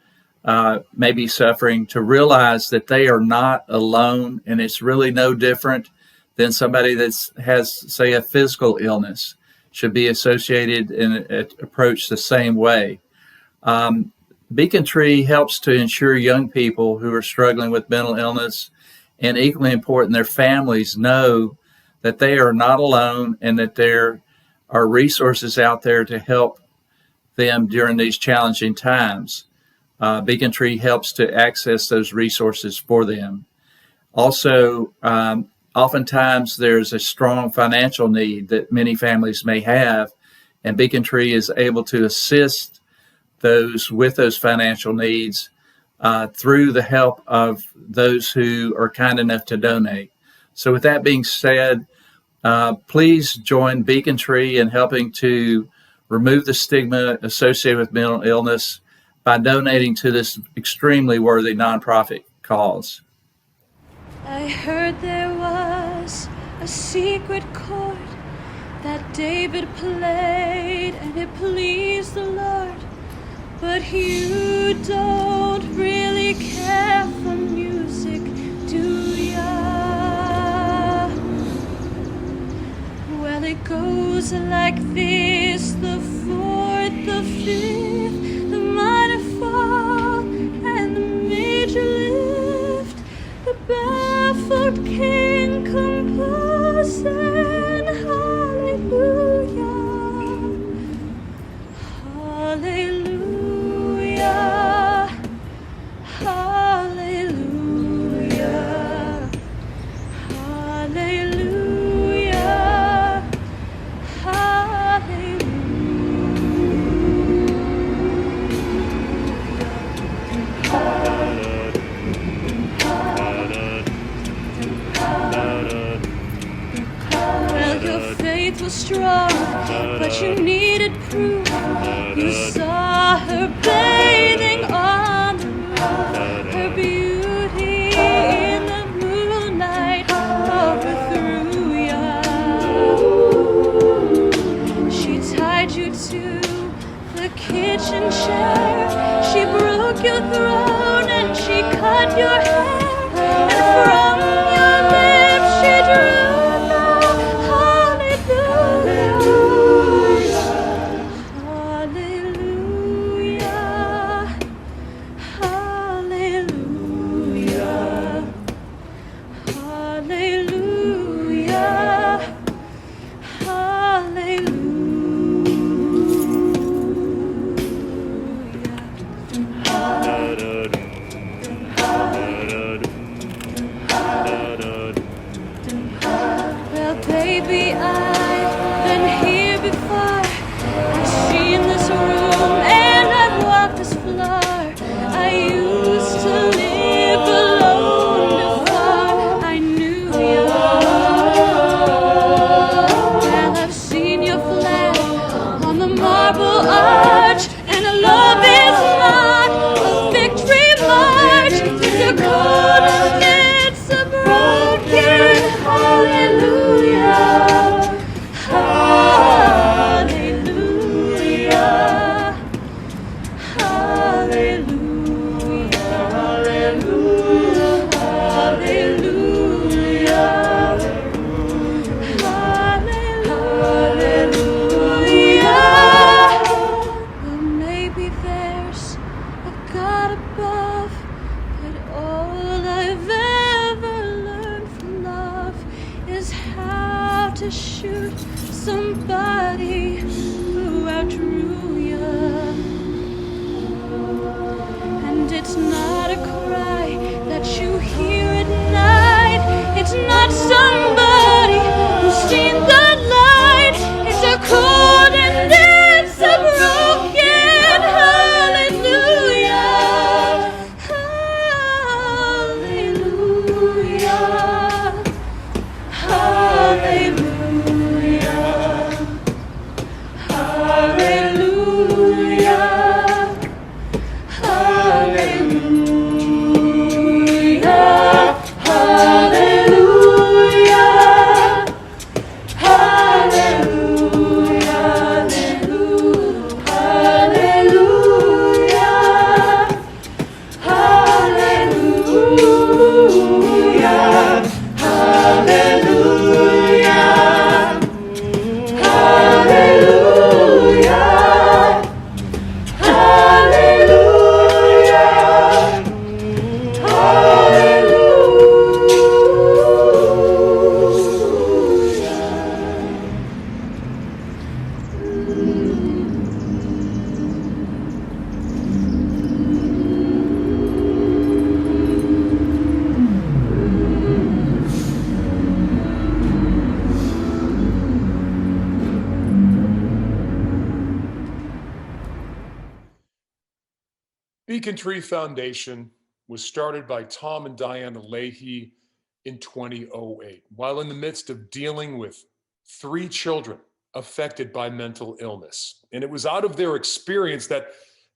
may be suffering to realize that they are not alone, and it's really no different than somebody that has, say, a physical illness should be associated and approached the same way. Beacon Tree helps to ensure young people who are struggling with mental illness, and equally important, their families know that they are not alone and that there are resources out there to help them during these challenging times. Beacon Tree helps to access those resources for them. Also, oftentimes there's a strong financial need that many families may have, and Beacon Tree is able to assist those with those financial needs through the help of those who are kind enough to donate. So with that being said, please join Beacon Tree in helping to remove the stigma associated with mental illness by donating to this extremely worthy nonprofit cause. I heard there was a secret chord that David played and it pleased the Lord. But you don't really care for music, do ya? Well, it goes like this: the fourth, the fifth, the minor fall, and the major lift. The barefoot king composing hallelujah, hallelujah. Hallelujah, hallelujah, Well, your faith was strong, but you needed proof. You saw her bathing on the roof, her beauty in the moonlight overthrew ya. She tied you to the kitchen chair, she broke your throne and she cut your hair, and from your lips she drew the hallelujah, hallelujah, hallelujah, hallelujah. above. But all I've ever learned from love is how to shoot somebody who outdrew you. And it's not a cry that you hear at night. It's not somebody who's seen the light. It's a cold and it's a broken hallelujah. Hallelujah. Hallelujah. Hallelujah. Beacon Tree Foundation was started by Tom and Diana Leahy in 2008, while in the midst of dealing with 3 children affected by mental illness. And it was out of their experience that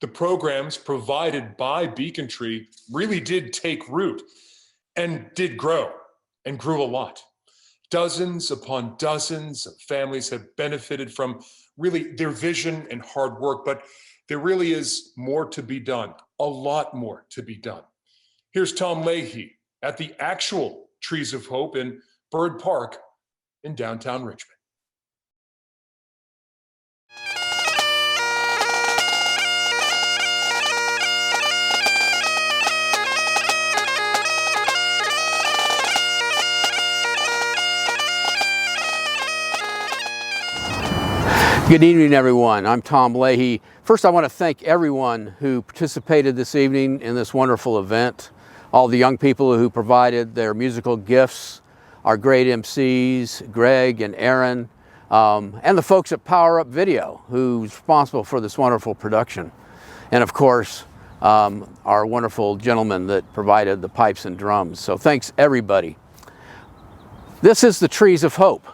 the programs provided by Beacon Tree really did take root and did grow and grew a lot. Dozens upon dozens of families have benefited from really their vision and hard work, but there really is more to be done, a lot more to be done. Here's Tom Leahy at the actual Trees of Hope in Bird Park in downtown Richmond. Good evening, everyone. I'm Tom Leahy. First, I want to thank everyone who participated this evening in this wonderful event, all the young people who provided their musical gifts, our great MCs, Greg and Aaron, and the folks at Power Up Video, who's responsible for this wonderful production. And of course, our wonderful gentleman that provided the pipes and drums. So thanks, everybody. This is the Trees of Hope,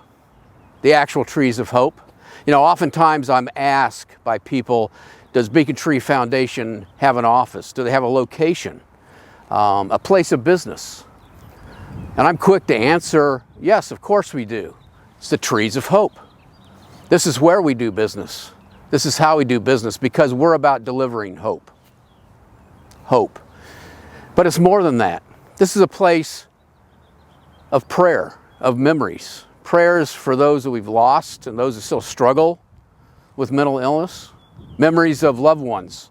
the actual Trees of Hope. You know, oftentimes I'm asked by people, does Beacon Tree Foundation have an office? Do they have a location, a place of business? And I'm quick to answer, yes, of course we do. It's the Trees of Hope. This is where we do business. This is how we do business, because we're about delivering hope. Hope. But it's more than that. This is a place of prayer, of memories. Prayers for those that we've lost and those that still struggle with mental illness. Memories of loved ones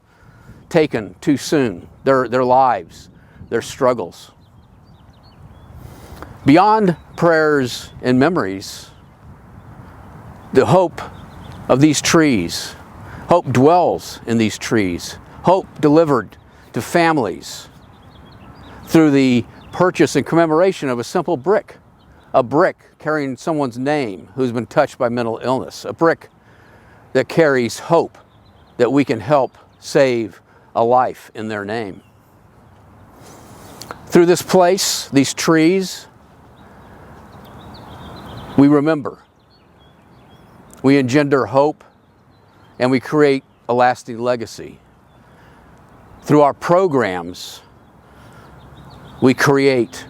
taken too soon, their lives, their struggles. Beyond prayers and memories, the hope of these trees, hope dwells in these trees. Hope delivered to families through the purchase and commemoration of a simple brick. A brick carrying someone's name who's been touched by mental illness. A brick that carries hope that we can help save a life in their name. Through this place, these trees, we remember. We engender hope, and we create a lasting legacy. Through our programs, we create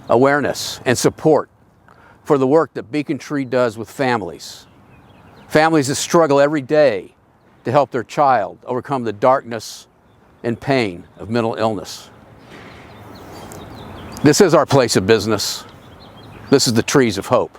awareness and support for the work that Beacon Tree does with families. Families that struggle every day to help their child overcome the darkness and pain of mental illness. This is our place of business. This is the Trees of Hope.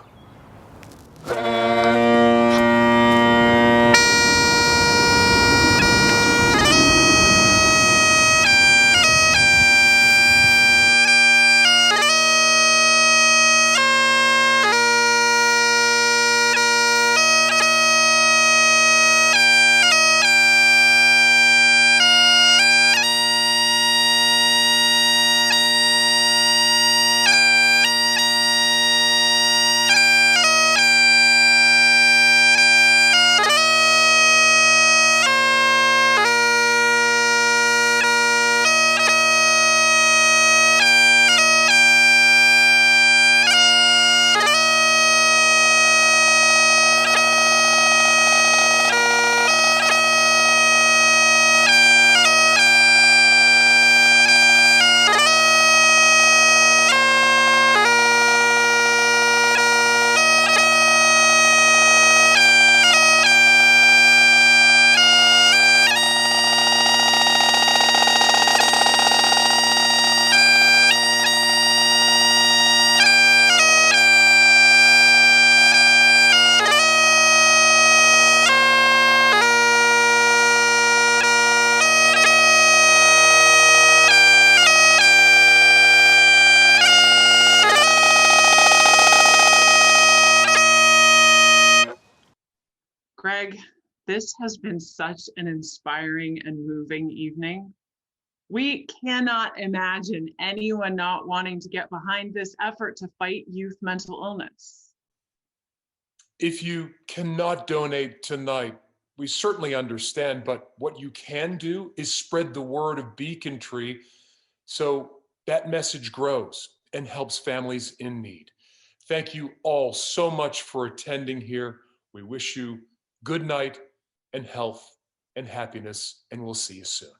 This has been such an inspiring and moving evening. We cannot imagine anyone not wanting to get behind this effort to fight youth mental illness. If you cannot donate tonight, we certainly understand, but what you can do is spread the word of Beacon Tree so that message grows and helps families in need. Thank you all so much for attending here. We wish you good night and health and happiness, and we'll see you soon.